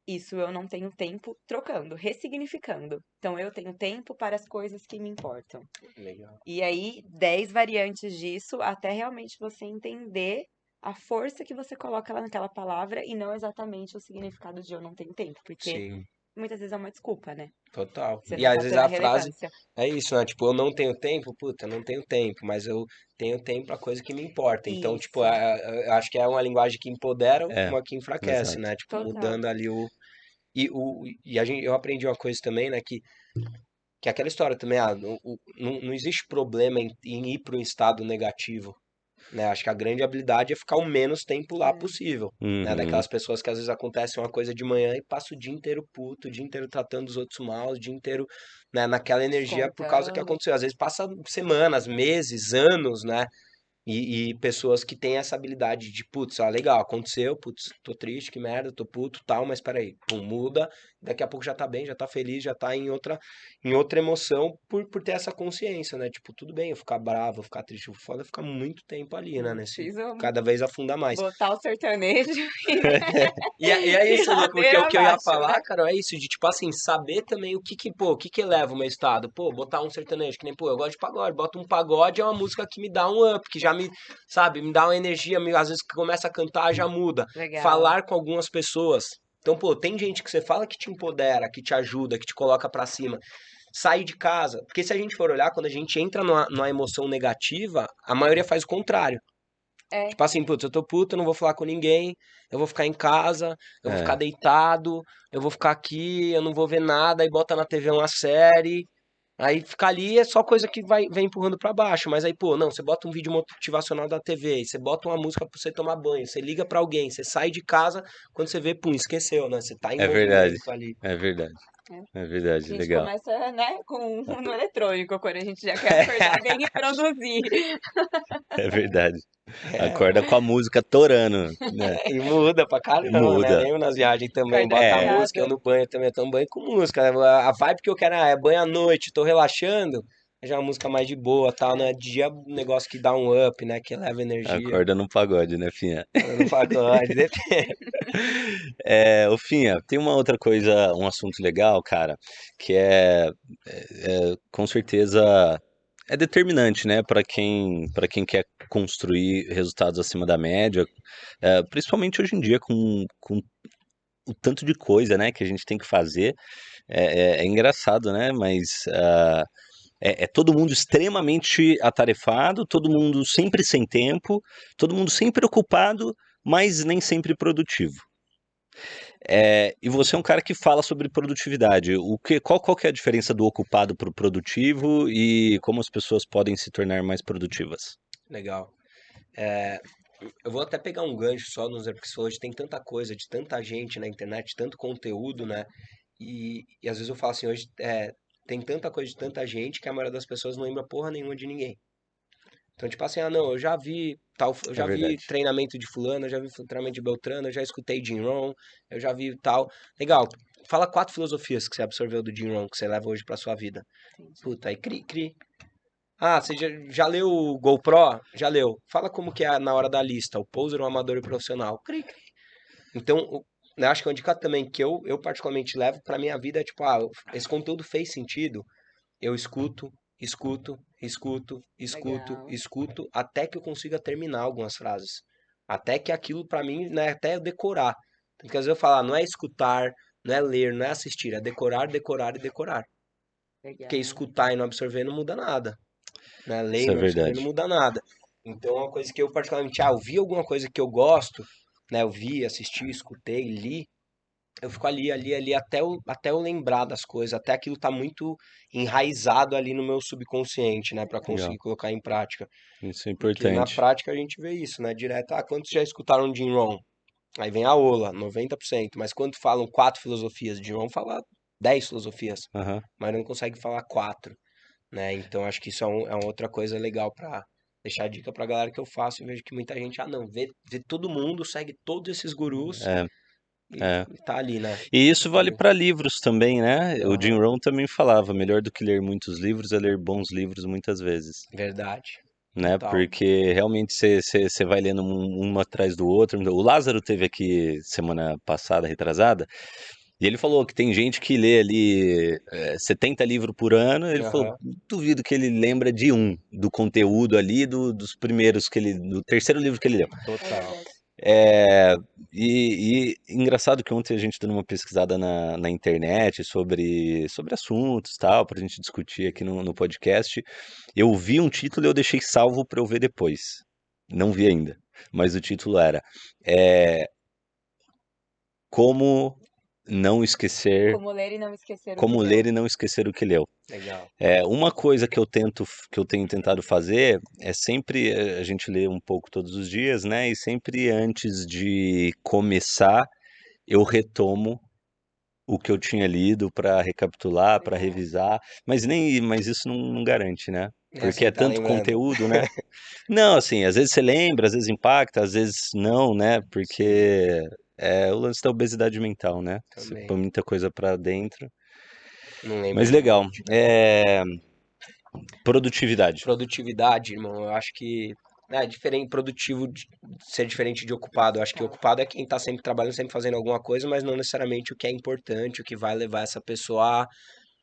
isso, eu não tenho tempo, trocando, ressignificando. Então, eu tenho tempo para as coisas que me importam. Legal. E aí, 10 variantes disso, até realmente você entender a força que você coloca lá naquela palavra e não exatamente o significado de eu não tenho tempo. Porque Sim, muitas vezes é uma desculpa, né? total. Você E não às tá vezes dando a frase relevância. é isso, né? Tipo, eu não tenho tempo, puta, eu não tenho tempo, mas eu tenho tempo pra coisa que me importa. Então, tipo, Isso, eu acho que é uma linguagem que empodera, É, uma que enfraquece, exato. né? Tipo, total. mudando ali eu aprendi uma coisa também, né? Que é aquela história também, não existe problema em ir para um estado negativo, né? Acho que a grande habilidade é ficar o menos tempo lá É, possível, né? Uhum. Daquelas pessoas que às vezes acontece uma coisa de manhã e passa o dia inteiro puto, o dia inteiro tratando os outros mal, o dia inteiro, né, naquela energia por causa que descontando. aconteceu. Às vezes passa semanas, meses, anos, né? E pessoas que têm essa habilidade de, putz, legal, aconteceu, putz, tô triste, que merda, tô puto, tal, mas peraí, pum, muda, daqui a pouco já tá bem, já tá feliz, já tá em outra emoção por ter essa consciência, né? Tipo, tudo bem eu ficar bravo, eu ficar triste, o foda é ficar muito tempo ali, né? Preciso Cada vez afunda mais. botar o sertanejo E é e isso, né? Porque o ladeira que eu ia abaixo, falar, né? cara, é isso, de tipo assim, saber também o que que eleva o meu estado. Pô, botar um sertanejo, que nem, pô, eu gosto de pagode, bota um pagode, é uma música que me dá um up, que já me, sabe, me dá uma energia, às vezes que começa a cantar já muda. Legal. Falar com algumas pessoas. Então, pô, tem gente que você fala que te empodera, que te ajuda, que te coloca pra cima. Sair de casa. Porque se a gente for olhar, quando a gente entra numa emoção negativa, a maioria faz o contrário. É. Tipo assim, putz, eu tô puto, eu não vou falar com ninguém, eu vou ficar em casa, eu vou ficar É, deitado, eu vou ficar aqui, eu não vou ver nada, aí bota na TV uma série, aí ficar ali é só coisa que vem empurrando pra baixo, mas aí, pô, não, você bota um vídeo motivacional da TV, aí você bota uma música pra você tomar banho, você liga pra alguém, você sai de casa, quando você vê, pum, esqueceu, né? Você tá em é verdade. movimento ali. É verdade. É. É A verdade, gente legal. começa, né, no eletrônico, quando a gente já quer acordar bem e produzir. É verdade. É, Acorda com a música torando, né? e muda pra caramba, né? Muda. Lembro nas viagens também, Acorda bota a É, música, eu animada. no banho também, eu tomo banho com música. A vibe que eu quero é banho à noite, tô relaxando, já é uma música mais de boa, tal, né? De dia um negócio que dá um up, né? Que leva energia. acorda no pagode, né, Finha? Quando no pagode, depende. Ô Finha, tem uma outra coisa, um assunto legal, cara, que com certeza é determinante, né, para quem quer construir resultados acima da média, principalmente hoje em dia com o tanto de coisa, né, que a gente tem que fazer. É engraçado, né, mas é todo mundo extremamente atarefado, todo mundo sempre sem tempo, todo mundo sempre ocupado, mas nem sempre produtivo. E você é um cara que fala sobre produtividade. Qual que é a diferença do ocupado para o produtivo e como as pessoas podem se tornar mais produtivas? Legal. É, eu vou até pegar um gancho só nos porque hoje tem tanta coisa, de tanta gente na internet, tanto conteúdo, né? E às vezes eu falo assim, hoje tem tanta coisa de tanta gente que a maioria das pessoas não lembra porra nenhuma de ninguém. Então, tipo assim, ah, não, eu já vi tal, eu É já vi verdade. treinamento de fulano, eu já vi treinamento de Beltrano, eu já escutei Jim Rohn, eu já vi tal. Legal. Fala 4 filosofias que você absorveu do Jim Rohn, que você leva hoje pra sua vida. Entendi. Puta, aí cri. Ah, você já leu o GoPro? Já leu. Fala como que é na hora da lista, o poser, o amador e o profissional. Cri. Então, eu acho que é uma dica também que eu particularmente levo pra minha vida é tipo, esse conteúdo fez sentido, eu escuto, escuto, escuto, escuto, Legal. escuto, até que eu consiga terminar algumas frases. Até que aquilo pra mim, né, até eu decorar. Porque às vezes eu falo, não é escutar, não é ler, não é assistir, é decorar, decorar e decorar. Porque Legal. escutar e não absorver não muda nada, né? Ler Isso e é não absorver verdade. não muda nada. Então é uma coisa que eu particularmente, eu vi alguma coisa que eu gosto, né? Eu vi, assisti, escutei, li, eu fico ali, até eu lembrar das coisas, até aquilo tá muito enraizado ali no meu subconsciente, né, pra conseguir Legal. colocar em prática. Isso é Porque na importante. prática a gente vê isso, né, direto, quantos já escutaram Jim Rohn? Aí vem a ola, 90%, mas quando falam 4 filosofias, Jim Rohn fala 10 filosofias, Aham. mas não consegue falar 4, né, então acho que isso é uma outra coisa legal pra deixar a dica pra galera que eu faço, e vejo que muita gente, não, vê todo mundo, segue todos esses gurus, É, é. e tá ali, né, E isso vale fazendo. para livros também, né? O Jim Aham. Rohn também falava, melhor do que ler muitos livros é ler bons livros muitas vezes. Verdade. Né? Total. Porque realmente você vai lendo um atrás do outro. O Lázaro teve aqui semana passada, retrasada, e ele falou que tem gente que lê ali 70 livros por ano. Ele falou, Aham. duvido que ele lembra de um, do conteúdo ali, dos primeiros do terceiro livro que ele leu. É Total. verdade. É, e engraçado que ontem a gente dando uma pesquisada na internet sobre assuntos tal, para a gente discutir aqui no podcast. Eu vi um título e eu deixei salvo para eu ver depois. Não vi ainda, mas o título era é, Como não esquecer, Como ler e não esquecer o que como leu. ler e não esquecer o que leu. Legal. Uma coisa que eu tenho tentado fazer é sempre a gente lê um pouco todos os dias, né? E sempre antes de começar eu retomo o que eu tinha lido para recapitular, para Legal. revisar, mas isso não garante, né? É, você Porque não é tá tanto lembrando. conteúdo, né? Não, assim, às vezes você lembra, às vezes impacta, às vezes não, né? Sim, Porque é o lance da obesidade mental, né? Você põe também. muita coisa pra dentro. Não lembra Mas de um legal. monte. Produtividade. Produtividade, irmão, eu acho que é diferente, produtivo de ser diferente de ocupado. Eu acho que Tá. ocupado é quem tá sempre trabalhando, sempre fazendo alguma coisa, mas não necessariamente o que é importante, o que vai levar essa pessoa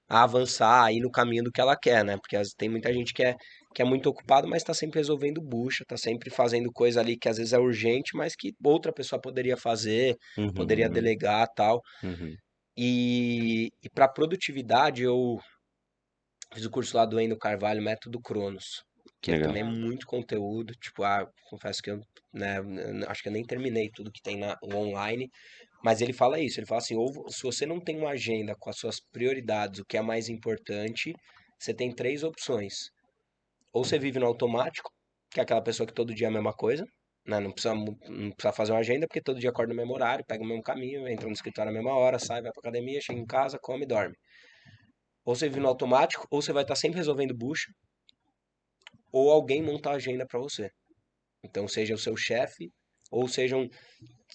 a avançar, a ir no caminho do que ela quer, né? Porque tem muita gente que é muito ocupado, mas tá sempre resolvendo bucha, tá sempre fazendo coisa ali que às vezes é urgente, mas que outra pessoa poderia fazer, poderia Uhum, delegar, tal. uhum. E para produtividade, eu fiz o curso lá do Endo Carvalho, Método Cronos. que Legal. também é muito conteúdo. Tipo, confesso que eu, né, acho que eu nem terminei tudo que tem o online. Mas ele fala isso, ele fala assim, se você não tem uma agenda com as suas prioridades, o que é mais importante, você tem 3 opções. Ou você vive no automático, que é aquela pessoa que todo dia é a mesma coisa, né? Não precisa fazer uma agenda, porque todo dia acorda no mesmo horário, pega o mesmo caminho, entra no escritório na mesma hora, sai, vai pra academia, chega em casa, come e dorme. Ou você vive no automático, ou você vai estar sempre resolvendo bucha, ou alguém monta a agenda pra você. Então, seja o seu chefe, ou seja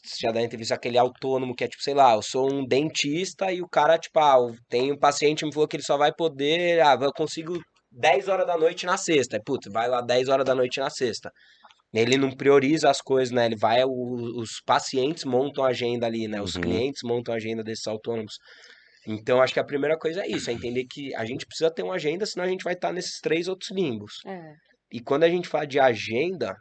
você já deve ter visto aquele autônomo que é tipo, sei lá, eu sou um dentista e o cara, tipo, tem um paciente que me falou que ele só vai poder, eu consigo 10 horas da noite na sexta. Putz, vai lá 10 horas da noite na sexta. Ele não prioriza as coisas, né? Ele vai, os pacientes montam a agenda ali, né? Os Uhum. clientes montam a agenda desses autônomos. Então, acho que a primeira coisa é isso, é entender que a gente precisa ter uma agenda, senão a gente vai estar nesses 3 outros limbos. É. E quando a gente fala de agenda,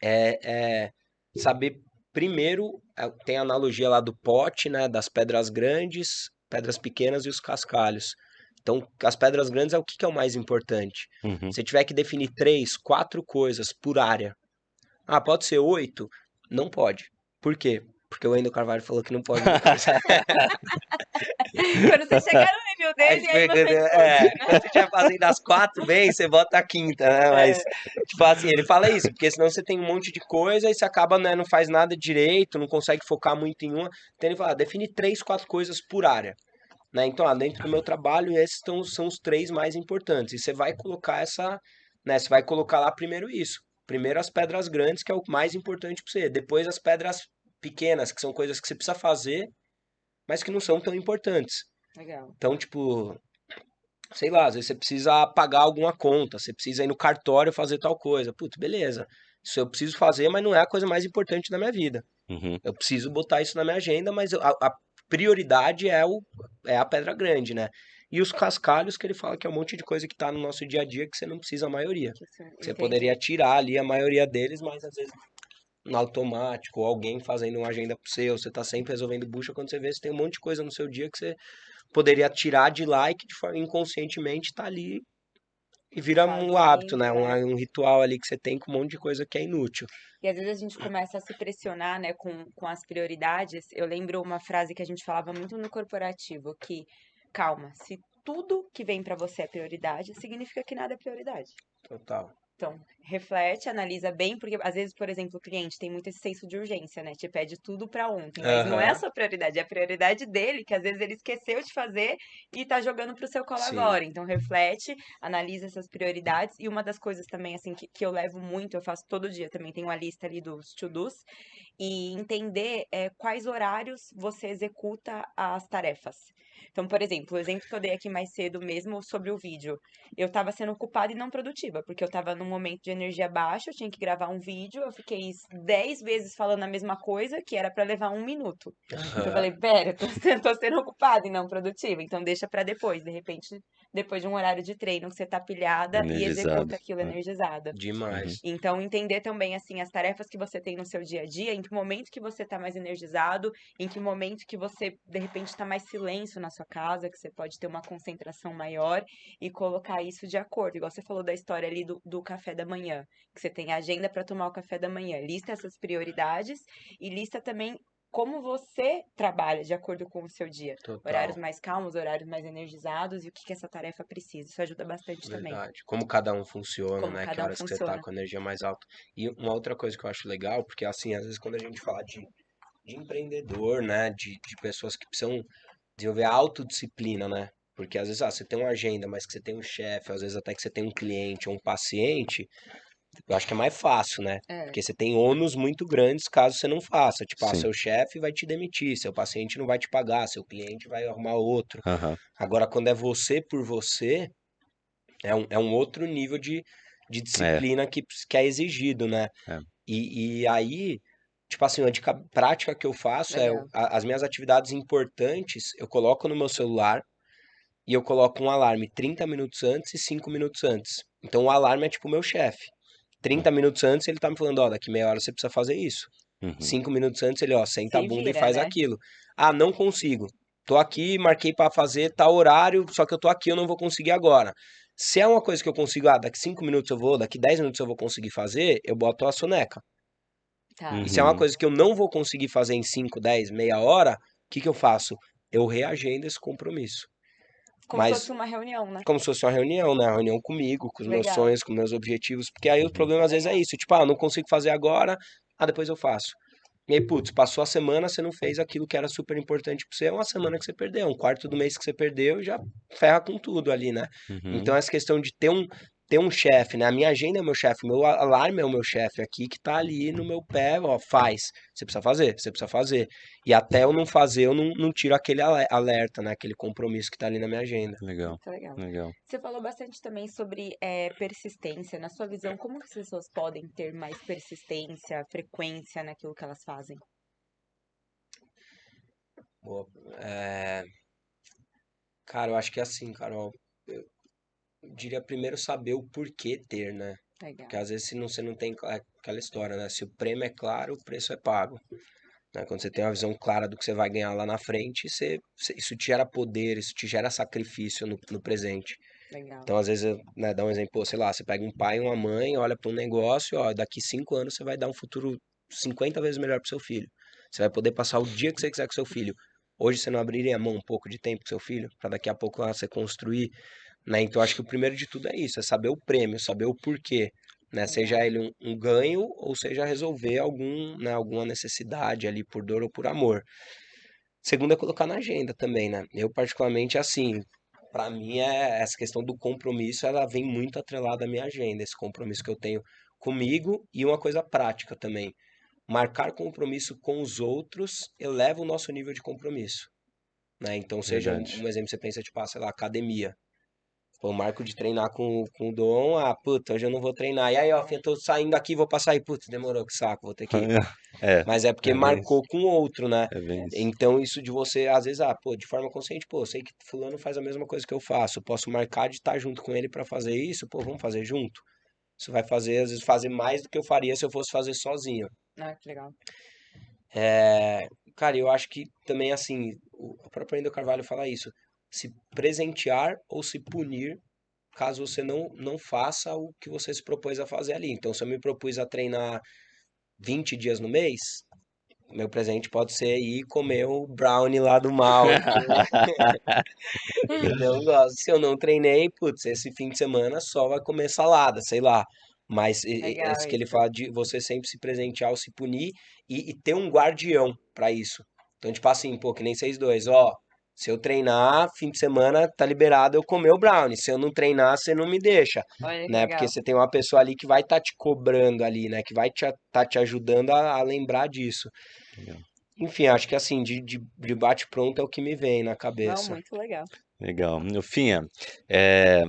é saber primeiro, tem a analogia lá do pote, né, das pedras grandes, pedras pequenas e os cascalhos. Então, as pedras grandes é o que é o mais importante. Uhum. Se tiver que definir 3, 4 coisas por área, pode ser 8? Não pode. Por quê? Porque o Wendel Carvalho falou que não pode muita coisa. Quando você chegar no nível dele, aí você discute, né? Quando você estiver fazendo as 4 bem, você bota a quinta, né? Mas, tipo assim, ele fala isso, porque senão você tem um monte de coisa e você acaba, né, não faz nada direito, não consegue focar muito em uma. Então ele fala, define 3, 4 coisas por área. Né? Então, dentro do meu trabalho, esses são os 3 mais importantes. E você vai colocar né? Você vai colocar lá primeiro isso. Primeiro as pedras grandes, que é o mais importante para você. Depois as pedras pequenas, que são coisas que você precisa fazer, mas que não são tão importantes. Legal. Então, tipo, sei lá, às vezes você precisa pagar alguma conta, você precisa ir no cartório fazer tal coisa. Putz, beleza. Isso eu preciso fazer, mas não é a coisa mais importante da minha vida. Uhum. Eu preciso botar isso na minha agenda, mas a prioridade é a pedra grande, né? E os cascalhos, que ele fala que é um monte de coisa que tá no nosso dia a dia que você não precisa a maioria. Você Entendi. poderia tirar ali a maioria deles, mas às vezes no automático, ou alguém fazendo uma agenda pro seu, você tá sempre resolvendo bucha, quando você vê, você tem um monte de coisa no seu dia que você poderia tirar de lá e que de forma inconscientemente tá ali e vira um hábito, né? Fazendo, Um ritual ali que você tem com um monte de coisa que é inútil. E às vezes a gente começa a se pressionar, né, com as prioridades. Eu lembro uma frase que a gente falava muito no corporativo, que, calma, se tudo que vem pra você é prioridade, significa que nada é prioridade. Total. Então, reflete, analisa bem, porque às vezes, por exemplo, o cliente tem muito esse senso de urgência, né? Te pede tudo pra ontem, mas não é a Aham. sua prioridade, é a prioridade dele, que às vezes ele esqueceu de fazer e tá jogando pro seu colo Sim. agora. Então, reflete, analisa essas prioridades. E uma das coisas também, assim, que eu levo muito, eu faço todo dia também, tem uma lista ali dos to-dos, e entender quais horários você executa as tarefas. Então, por exemplo, o exemplo que eu dei aqui mais cedo mesmo sobre o vídeo. Eu estava sendo ocupada e não produtiva, porque eu estava num momento de energia baixa, eu tinha que gravar um vídeo, eu fiquei 10 vezes falando a mesma coisa, que era para levar 1 minuto. Então eu falei, pera, tô sendo ocupada e não produtiva, então deixa para depois, de repente, depois de um horário de treino que você tá pilhada e Energizado. executa aquilo energizada. Demais. Então, entender também, assim, as tarefas que você tem no seu dia a dia, em que momento que você tá mais energizado, em que momento que você, de repente, tá mais silêncio na sua casa, que você pode ter uma concentração maior e colocar isso de acordo. Igual você falou da história ali do café da manhã, que você tem a agenda para tomar o café da manhã. Lista essas prioridades e lista também como você trabalha de acordo com o seu dia. Horários Total. mais calmos, horários mais energizados e o que essa tarefa precisa. Isso ajuda bastante também. Verdade. Como cada um funciona, Como né? Que cada um horas que você tá funciona. com a energia mais alta. E uma outra coisa que eu acho legal, porque assim, às vezes quando a gente fala de empreendedor, né? De pessoas que precisam desenvolver a autodisciplina, né? Porque às vezes, você tem uma agenda, mas que você tem um chefe, às vezes até que você tem um cliente ou um paciente, eu acho que é mais fácil, né? É. Porque você tem ônus muito grandes caso você não faça. Tipo, Sim. seu chefe vai te demitir, seu paciente não vai te pagar, seu cliente vai arrumar outro. Aham. Agora, quando é você por você, é um outro nível de É, disciplina que é exigido, né? é. E aí, tipo assim, uma dica prática que eu faço é Legal. as minhas atividades importantes, eu coloco no meu celular e eu coloco um alarme 30 minutos antes e 5 minutos antes. Então o alarme é tipo o meu chefe. 30 minutos antes ele tá me falando, ó, daqui meia hora você precisa fazer isso. Uhum. 5 minutos antes ele, ó, senta a Se bunda e vira, faz né? aquilo. Não consigo. Tô aqui, marquei pra fazer tal horário, só que eu tô aqui, eu não vou conseguir agora. Se é uma coisa que eu consigo, daqui 5 minutos eu vou, daqui 10 minutos eu vou conseguir fazer, eu boto a soneca. Tá. E se é uma Uhum. coisa que eu não vou conseguir fazer em 5, 10, meia hora, o que eu faço? Eu reagendo esse compromisso. Como se Mas fosse uma reunião, né? como se fosse uma reunião, né? Uma reunião comigo, com os meus Legal. sonhos, com os meus objetivos, porque aí o Uhum. problema às vezes é isso, tipo, não consigo fazer agora, depois eu faço. E aí, putz, passou a semana, você não fez aquilo que era super importante pra você, é uma semana que você perdeu, um quarto do mês que você perdeu e já ferra com tudo ali, né? Então Uhum. essa questão de ter um chefe, né? A minha agenda é meu chefe, meu alarme é o meu chefe aqui que tá ali no meu pé, ó, faz. Você precisa fazer, você precisa fazer. E até eu não fazer, eu não tiro aquele alerta, né? Aquele compromisso que tá ali na minha agenda. Legal, Muito legal. legal. Você falou bastante também sobre persistência. Na sua visão, como que as pessoas podem ter mais persistência, frequência naquilo que elas fazem? Boa. Cara, eu acho que é assim, Carol, eu diria primeiro saber o porquê ter, né? Legal. Porque às vezes se não, você não tem aquela história, né? Se o prêmio é claro, o preço é pago. Né? Quando você tem uma visão clara do que você vai ganhar lá na frente, isso te gera poder, isso te gera sacrifício no presente. Legal. Então, às vezes, né, dá um exemplo, pô, sei lá, você pega um pai e uma mãe, olha para um negócio, ó, daqui 5 anos você vai dar um futuro 50 vezes melhor pro seu filho. Você vai poder passar o dia que você quiser com seu filho. Hoje você não abriria a mão um pouco de tempo com seu filho, para daqui a pouco você construir, né? Então, acho que o primeiro de tudo é isso, é saber o prêmio, saber o porquê, né? Legal. Seja ele um ganho ou seja resolver alguma necessidade ali por dor ou por amor. Segundo é colocar na agenda também, né? Eu particularmente assim, para mim essa questão do compromisso, ela vem muito atrelada à minha agenda, esse compromisso que eu tenho comigo e uma coisa prática também. Marcar compromisso com os outros eleva o nosso nível de compromisso, né? Então, seja Verdade. um exemplo, você pensa, tipo, sei lá, academia. Pô, eu marco de treinar com o Dom, puta, hoje eu não vou treinar. E aí, ó, Fê, tô saindo aqui, vou passar aí, putz, demorou, que saco, vou ter que ir. É, Mas é porque é bem isso. marcou com o outro, né? É bem isso. Então, isso de você, às vezes, pô, de forma consciente, pô, eu sei que fulano faz a mesma coisa que eu faço, posso marcar de estar junto com ele pra fazer isso, pô, vamos fazer junto? Isso vai fazer, às vezes, fazer mais do que eu faria se eu fosse fazer sozinho. Ah, que legal. Cara, eu acho que também, assim, o próprio Wendel Carvalho fala isso, se presentear ou se punir caso você não faça o que você se propôs a fazer ali. Então, se eu me propus a treinar 20 dias no mês, meu presente pode ser ir comer o brownie lá do mal, que não gosto. Se eu não treinei, putz, esse fim de semana só vai comer salada, sei lá. Mas Legal esse que ele isso. fala de você sempre se presentear ou se punir e ter um guardião pra isso. Então, tipo assim, pô, que nem vocês dois, ó. Se eu treinar, fim de semana tá liberado eu comer o brownie. Se eu não treinar, você não me deixa, Olha que né? Porque legal. você tem uma pessoa ali que vai estar te cobrando ali, né? Que vai tá te ajudando a lembrar disso. Legal. Enfim, acho que assim, de bate-pronto é o que me vem na Não, cabeça. muito legal. Legal. Finha, é,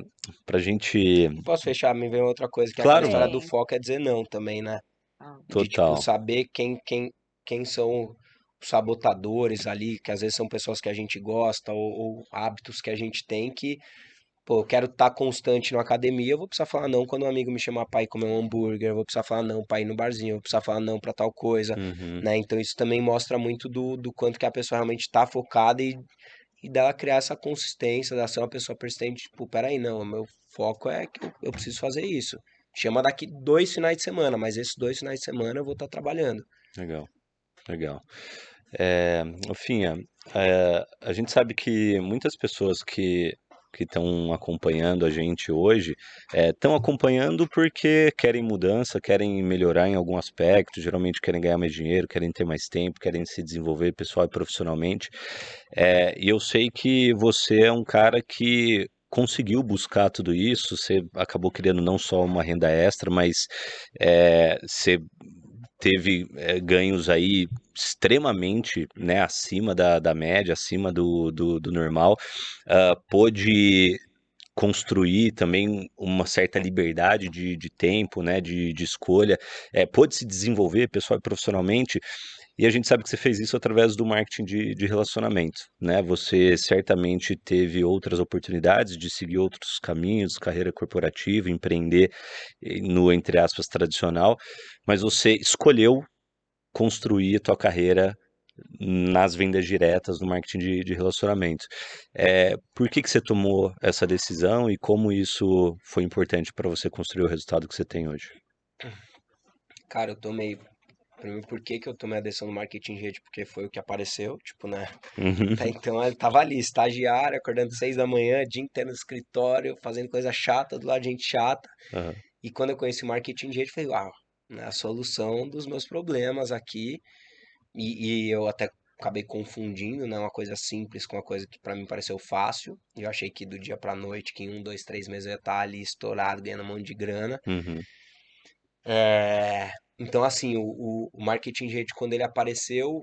pra gente. Posso fechar? Me veio outra coisa, que é aquela Claro, história do Vem. foco é dizer não também, né? Ah, De, tipo, total. saber quem são os sabotadores ali, que às vezes são pessoas que a gente gosta ou hábitos que a gente tem que, pô, eu quero estar constante na academia, eu vou precisar falar não quando um amigo me chamar pra ir comer um hambúrguer, eu vou precisar falar não pra ir no barzinho, eu vou precisar falar não pra tal coisa, Uhum. né? Então isso também mostra muito do quanto que a pessoa realmente tá focada e dela criar essa consistência, dela ser uma pessoa persistente, tipo, peraí, não, o meu foco é que eu preciso fazer isso. Chama daqui 2 finais de semana, mas esses 2 finais de semana eu vou estar trabalhando. Legal, legal. Finha, a gente sabe que muitas pessoas que estão acompanhando a gente hoje estão acompanhando porque querem mudança, querem melhorar em algum aspecto, geralmente querem ganhar mais dinheiro, querem ter mais tempo, querem se desenvolver pessoal e profissionalmente. E eu sei que você é um cara que conseguiu buscar tudo isso, você acabou criando não só uma renda extra, mas você teve ganhos aí extremamente, né, acima da média, acima do normal, pôde construir também uma certa liberdade de tempo, né, de escolha, pôde se desenvolver pessoal e profissionalmente, e a gente sabe que você fez isso através do marketing de relacionamento, né? Você certamente teve outras oportunidades de seguir outros caminhos, carreira corporativa, empreender no, entre aspas, tradicional, mas você escolheu construir a tua carreira nas vendas diretas, no marketing de relacionamento. Por que você tomou essa decisão e como isso foi importante para você construir o resultado que você tem hoje? Cara, eu tomei. Primeiro, por que que eu tomei a decisão do marketing de rede? Porque foi o que apareceu, tipo, né? Até Uhum. então eu tava ali, estagiário, acordando 6 da manhã, dia inteiro no escritório, fazendo coisa chata, do lado de gente chata. Aham. E quando eu conheci o marketing de rede, eu falei, uau, né, a solução dos meus problemas aqui. E eu até acabei confundindo, né, uma coisa simples com uma coisa que pra mim pareceu fácil. Eu achei que do dia pra noite, que em 1, 2, 3 meses eu ia estar ali estourado, ganhando um monte de grana. Uhum. É, então, assim, o marketing de rede, quando ele apareceu,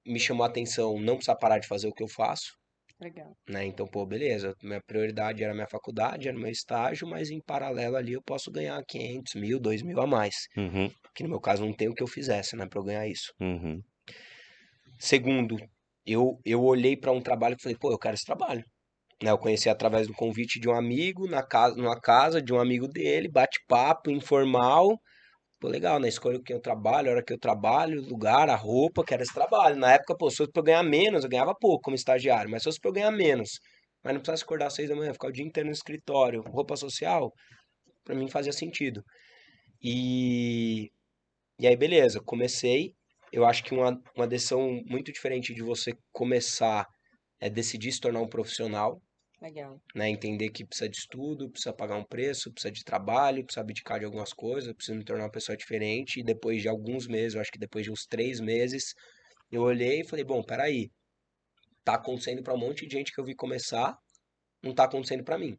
me chamou a atenção não precisar parar de fazer o que eu faço, Legal. né? Então, pô, beleza, minha prioridade era minha faculdade, era meu estágio, mas em paralelo ali eu posso ganhar 500 mil, 2 mil a mais. Uhum. Que no meu caso não tem o que eu fizesse, né, pra eu ganhar isso. Uhum. Segundo, eu olhei para um trabalho e falei, pô, eu quero esse trabalho. Né, eu conheci através do convite de um amigo, numa casa de um amigo dele, bate-papo informal. Pô, legal, né? Escolho quem eu trabalho, a hora que eu trabalho, o lugar, a roupa, quero esse trabalho. Na época, pô, se fosse pra eu ganhar menos, eu ganhava pouco como estagiário, mas se fosse pra eu ganhar menos, mas não precisasse acordar às 6 da manhã, ficar o dia inteiro no escritório, roupa social, pra mim fazia sentido. E, e aí, beleza, comecei. Eu acho que uma decisão muito diferente de você começar é decidir se tornar um profissional, Legal. né? Entender que precisa de estudo, precisa pagar um preço, precisa de trabalho, precisa abdicar de algumas coisas, precisa me tornar uma pessoa diferente. E depois de alguns meses, eu acho que depois de uns 3 meses, eu olhei e falei, bom, peraí, tá acontecendo para um monte de gente que eu vi começar, não tá acontecendo para mim.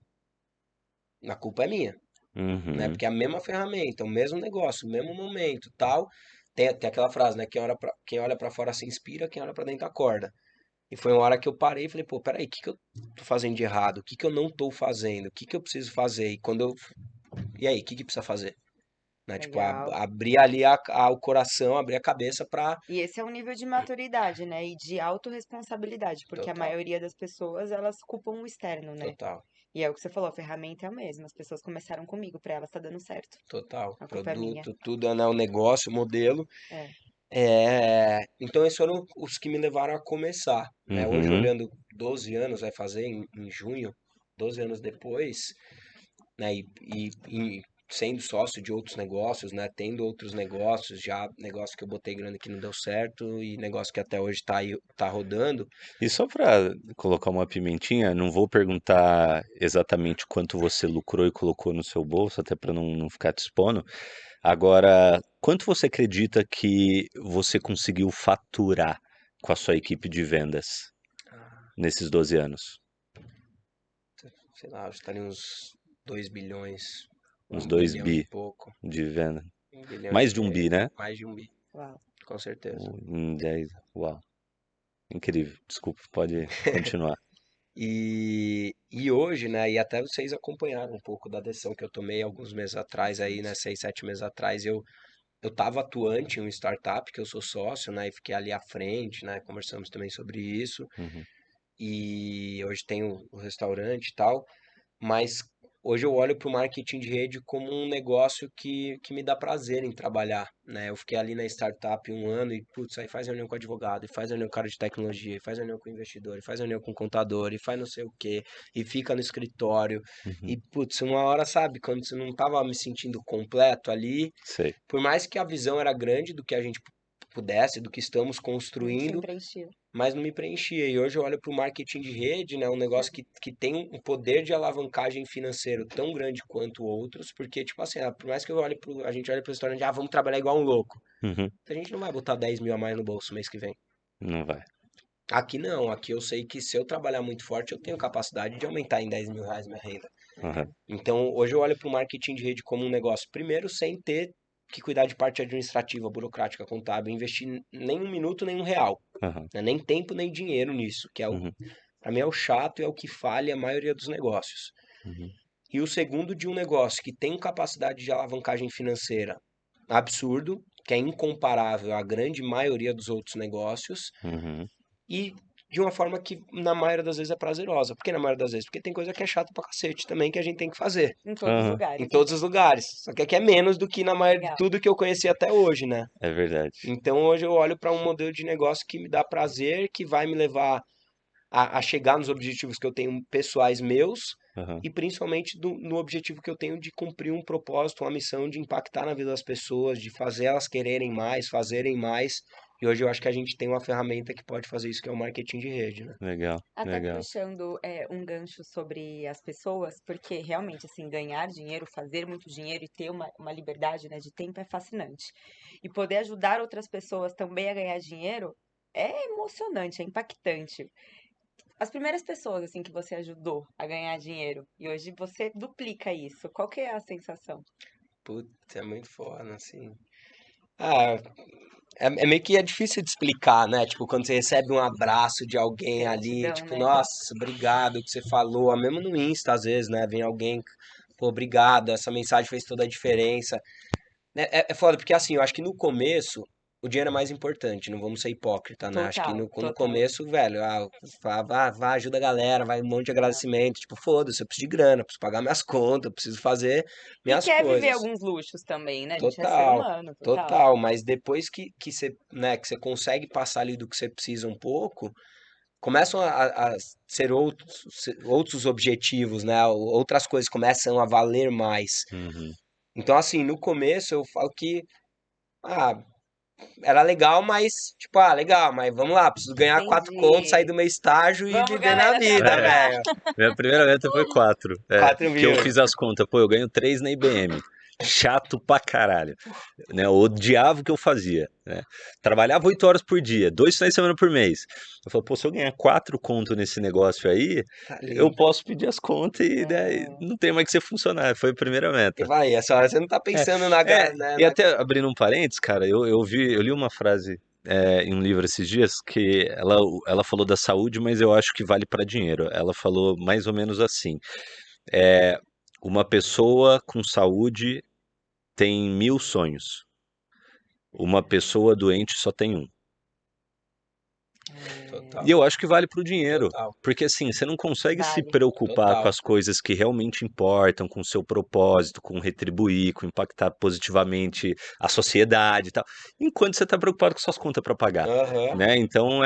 A culpa é minha, né? Uhum. Porque é a mesma ferramenta, o mesmo negócio, o mesmo momento, tal. Tem aquela frase, né? Quem olha para fora se inspira, quem olha para dentro acorda. E foi uma hora que eu parei e falei, pô, peraí, o que que eu tô fazendo de errado? O que que eu não tô fazendo? O que que eu preciso fazer? E aí, o que que precisa fazer? Né? Tipo, Legal. abrir ali o coração, abrir a cabeça pra... E esse é um nível de maturidade, né? E de autorresponsabilidade, porque a Total, maioria das pessoas, elas culpam o externo, né? total, E é o que você falou, a ferramenta é a mesma. As pessoas começaram comigo, pra elas tá dando certo. total. A culpa é minha. Produto, tudo, né? O negócio, o modelo. É, Então, esses foram os que me levaram a começar, né? Hoje, Uhum. olhando 12 anos, vai fazer em junho, 12 anos depois, né? E sendo sócio de outros negócios, né? Tendo outros negócios, já negócio que eu botei grana que não deu certo e negócio que até hoje tá aí, tá rodando. E só para colocar uma pimentinha, não vou perguntar exatamente quanto você lucrou e colocou no seu bolso, até para não ficar te expondo. Agora, quanto você acredita que você conseguiu faturar com a sua equipe de vendas Ah, nesses 12 anos? sei lá, estaria uns 2 bilhões, Uns um 2 bilhão e bi pouco, de venda. 1 bilhão e Mais de um bi, meio, né? mais de 1 bi, uau. com certeza. Em 10. Uau, incrível. Desculpa, pode continuar. E hoje, né, e até vocês acompanharam um pouco da decisão que eu tomei alguns meses atrás, aí, né, 6, 7 meses atrás, eu estava atuante em uma startup, que eu sou sócio, né, e fiquei ali à frente, né, conversamos também sobre isso, Uhum. e hoje tenho o restaurante e tal, mas hoje eu olho para o marketing de rede como um negócio que me dá prazer em trabalhar, né? Eu fiquei ali na startup um ano e, putz, aí faz reunião com advogado, e faz reunião com cara de tecnologia, e faz reunião com investidor, e faz reunião com contador, e faz não sei o quê, e fica no escritório. E, Uhum. putz, uma hora, sabe, quando você não tava me sentindo completo ali, Sei. por mais que a visão era grande do que a gente pudesse, do que estamos Não te construindo, preenchia. mas não me preenchia. E hoje eu olho para o marketing de rede, né, um negócio que tem um poder de alavancagem financeiro tão grande quanto outros, porque, tipo assim, por mais que a gente olhe para o restaurante, vamos trabalhar igual um louco. Uhum. A gente não vai botar 10 mil a mais no bolso mês que vem. Não vai. Aqui não, aqui eu sei que se eu trabalhar muito forte, eu tenho capacidade de aumentar em 10 mil reais minha renda. Uhum. Então, hoje eu olho para o marketing de rede como um negócio, primeiro, sem ter que cuidar de parte administrativa, burocrática, contábil, investir nem um minuto, nem um real, Uhum. né? Nem tempo, nem dinheiro nisso, que é o Uhum. para mim é o chato e é o que falha a maioria dos negócios. Uhum. E o segundo de um negócio que tem capacidade de alavancagem financeira absurdo, que é incomparável à grande maioria dos outros negócios, Uhum. e de uma forma que na maioria das vezes é prazerosa. Por que na maioria das vezes? Porque tem coisa que é chata pra cacete também que a gente tem que fazer Em todos os Aham, em lugares. todos os lugares. Só que aqui é menos do que na maioria de Legal. tudo que eu conheci até hoje, né? é verdade. Então hoje eu olho para um modelo de negócio que me dá prazer, que vai me levar a chegar nos objetivos que eu tenho pessoais meus Aham, e principalmente no objetivo que eu tenho de cumprir um propósito, uma missão de impactar na vida das pessoas, de fazer elas quererem mais, fazerem mais. E hoje eu acho que a gente tem uma ferramenta que pode fazer isso, que é o marketing de rede, né? legal, Até legal. puxando um gancho sobre as pessoas, porque realmente, assim, ganhar dinheiro, fazer muito dinheiro e ter uma liberdade, né, de tempo é fascinante. E poder ajudar outras pessoas também a ganhar dinheiro é emocionante, é impactante. As primeiras pessoas, assim, que você ajudou a ganhar dinheiro e hoje você duplica isso, qual que é a sensação? Putz, é muito foda, assim. Ah, é meio que é difícil de explicar, né? Tipo, quando você recebe um abraço de alguém ali, Gratidão, tipo, né? nossa, obrigado o que você falou, mesmo no Insta, às vezes, né? Vem alguém, pô, obrigado, essa mensagem fez toda a diferença. É foda, porque assim, eu acho que no começo o dinheiro é mais importante, não vamos ser hipócrita, né? Acho que Total, no total. começo, velho, vai, ajuda a galera, vai um monte de agradecimento, tipo, foda-se, eu preciso de grana, eu preciso pagar minhas contas, eu preciso fazer E minhas quer viver coisas. alguns luxos também, né? A gente é ser Total, humano, total. total, mas depois que você, né, que você consegue passar ali do que você precisa um pouco, começam a ser outros objetivos, né? Outras coisas começam a valer mais. Uhum. Então, assim, no começo eu falo que, ah, era legal, mas, tipo, legal, mas vamos lá, preciso ganhar 4 contos, sair Entendi. do meu estágio e Vamos, viver na galera, vida, trabalhar. velho. Minha primeira meta foi 4. quatro Que eu mil. fiz as contas. Pô, eu ganho 3 na IBM. Chato pra caralho. Né? Eu odiava o que eu fazia. Né? Trabalhava 8 horas por dia, 2 finais de semana por mês. Eu falei, pô, se eu ganhar 4 conto nesse negócio aí, Tá eu limpo. posso pedir as contas e né, É, não tem mais que ser funcionário. Foi a primeira E meta. vai, essa hora você não tá É, pensando e até abrindo um parênteses, cara, eu li uma frase em um livro esses dias que ela falou da saúde, mas eu acho que vale para dinheiro. Ela falou mais ou menos assim: é, uma pessoa com saúde tem 1.000 sonhos, uma pessoa doente só tem um. E Total, eu acho que vale para o dinheiro, total, porque assim, você não consegue se vale. preocupar com total. as coisas que realmente importam, com o seu propósito, com retribuir, com impactar positivamente a sociedade e tal, enquanto você está preocupado com suas contas para pagar, Aham. né? Então,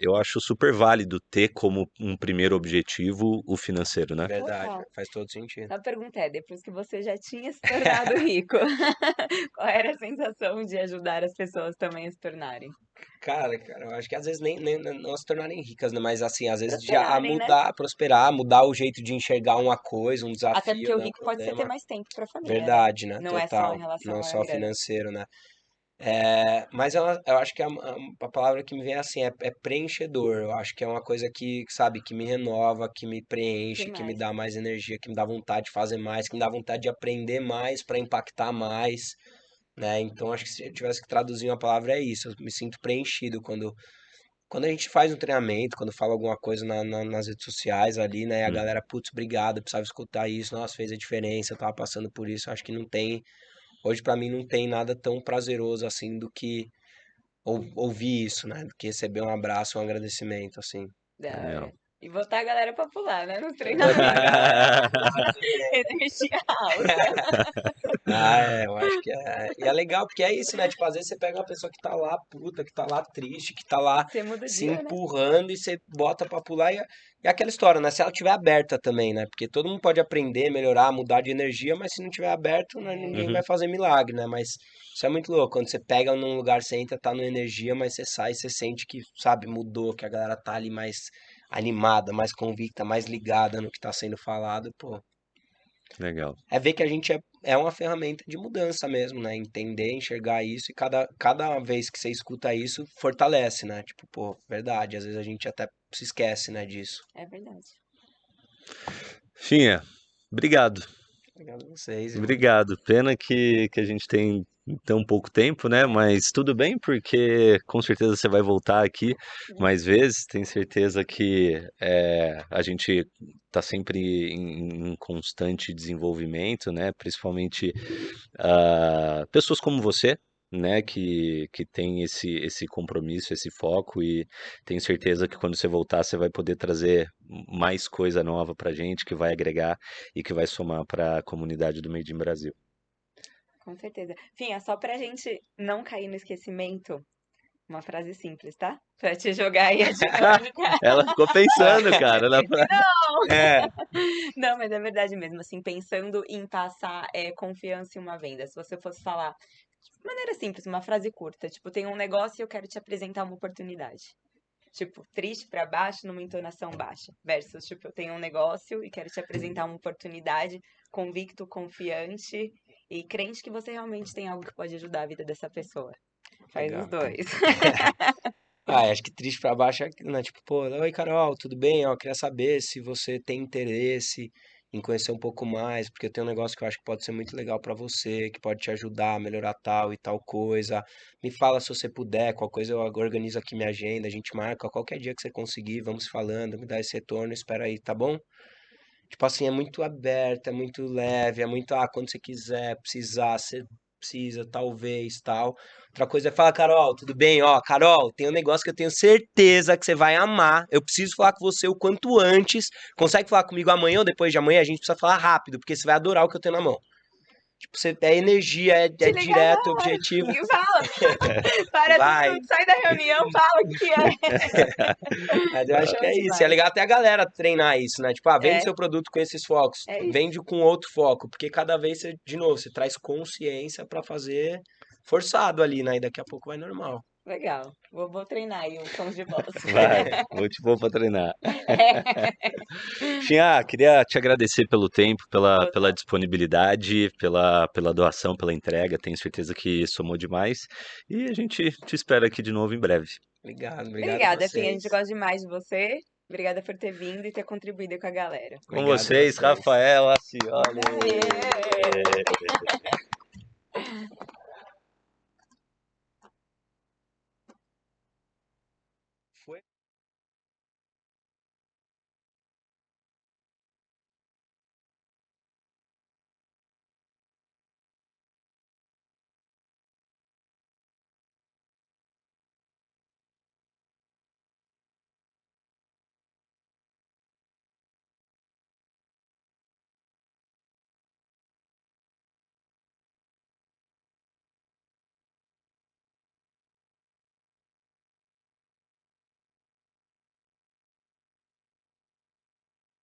eu acho super válido ter como um primeiro objetivo o financeiro, né? Verdade, Total. faz todo sentido. A pergunta é, depois que você já tinha se tornado rico, qual era a sensação de ajudar as pessoas também a se tornarem? Cara, eu acho que às vezes nem não se tornarem ricas, né? Mas assim, às vezes já a Prosperarem, né? mudar, prosperar, mudar o jeito de enxergar uma coisa, um Até desafio, porque o né? Um rico pode ser ter problema. mais tempo para a família, né? Verdade, né? Não é só em Total. relação Não à só grana. financeiro, né? Mas eu acho que a palavra que me vem assim é preenchedor. Eu acho que é uma coisa que, sabe, que me renova, que me preenche, que me Demais. dá mais energia, que me dá vontade de fazer mais, que me dá vontade de aprender mais para impactar mais, né? Então acho que se eu tivesse que traduzir uma palavra é isso. Eu me sinto preenchido quando a gente faz um treinamento, quando fala alguma coisa nas redes sociais ali, né? A Uhum. galera, putz, obrigado, eu precisava escutar isso, nossa, fez a diferença, eu tava passando por isso. Acho que não tem, hoje pra mim não tem nada tão prazeroso assim do que ouvir isso, né? Do que receber um abraço, um agradecimento, assim. Da hora. Legal. E botar a galera pra pular, né? Nos Botar a treinamentos. galera pra pular de vez. Energia alta. Eu acho que é. E é legal, porque é isso, né? Tipo, às vezes você pega uma pessoa que tá lá puta, que tá lá triste, que tá lá Você muda o se dia, né? empurrando e você bota pra pular. E é aquela história, né? Se ela tiver aberta também, né? Porque todo mundo pode aprender, melhorar, mudar de energia, mas se não tiver aberto, né, ninguém vai Uhum. fazer milagre, né? Mas isso é muito louco. Quando você pega num lugar, você entra, tá numa energia, mas você sai, você sente que, sabe, mudou, que a galera tá ali mais animada, mais convicta, mais ligada no que tá sendo falado, pô. Legal. É ver que a gente é uma ferramenta de mudança mesmo, né? Entender, enxergar isso e cada vez que você escuta isso, fortalece, né? Tipo, pô, verdade, às vezes a gente até se esquece, né, disso. É verdade. Finha, obrigado. Obrigado a vocês, irmão. Obrigado. Pena que a gente tem tão pouco tempo, né? Mas tudo bem, porque com certeza você vai voltar aqui mais vezes. Tenho certeza que a gente está sempre em constante desenvolvimento, né? Principalmente pessoas como você. né, que tem esse compromisso, esse foco, e tenho certeza que quando você voltar, você vai poder trazer mais coisa nova pra gente, que vai agregar e que vai somar para a comunidade do Made in Brasil. Com certeza. Finha, só pra gente não cair no esquecimento, uma frase simples, tá? Pra te jogar aí a dinâmica. Ela ficou pensando, cara. É, Não, mas é verdade mesmo, assim, pensando em passar confiança em uma venda. Se você fosse falar de maneira simples, uma frase curta, tipo, tem um negócio e eu quero te apresentar uma oportunidade. Tipo, triste pra baixo numa entonação baixa. Versus, tipo, eu tenho um negócio e quero te apresentar uma oportunidade, convicto, confiante e crente que você realmente tem algo que pode ajudar a vida dessa pessoa. Faz os legal. dois. Acho que triste pra baixo é aquilo, né? Tipo, pô, oi Carol, tudo bem? Ó, queria saber se você tem interesse em conhecer um pouco mais, porque eu tenho um negócio que eu acho que pode ser muito legal pra você, que pode te ajudar a melhorar tal e tal coisa. Me fala se você puder, qualquer coisa eu organizo aqui minha agenda, a gente marca qualquer dia que você conseguir, vamos falando, me dá esse retorno, espera aí, tá bom? Tipo assim, é muito aberto, é muito leve, é muito, quando você quiser, precisar, você precisa, talvez, tal. Outra coisa é falar, Carol, tudo bem? Ó, Carol, tem um negócio que eu tenho certeza que você vai amar. Eu preciso falar com você o quanto antes. Consegue falar comigo amanhã ou depois de amanhã? A gente precisa falar rápido, porque você vai adorar o que eu tenho na mão. Tipo, você, é energia, Te é liga direto, é agora. objetivo. E fala, para Vai. tudo, sai da reunião, fala o que é. Mas eu acho que Show é isso. E é demais. legal até a galera treinar isso, né? Tipo, vende É, seu produto com esses focos, é isso. vende com outro foco, porque cada vez você, de novo, você traz consciência pra fazer forçado ali, né? E daqui a pouco vai normal. Legal. Vou treinar aí os sons de voz. Vai, vou te pôr pra treinar. Xinha, queria te agradecer pelo tempo, pela Total. disponibilidade, pela doação, pela entrega. Tenho certeza que somou demais. E a gente te espera aqui de novo em breve. Obrigado a Obrigada, Fim. A gente vocês. gosta demais de você. Obrigada por ter vindo e ter contribuído com a galera. Com Obrigado a vocês, vocês. Rafael Acioli. Aê! Foi.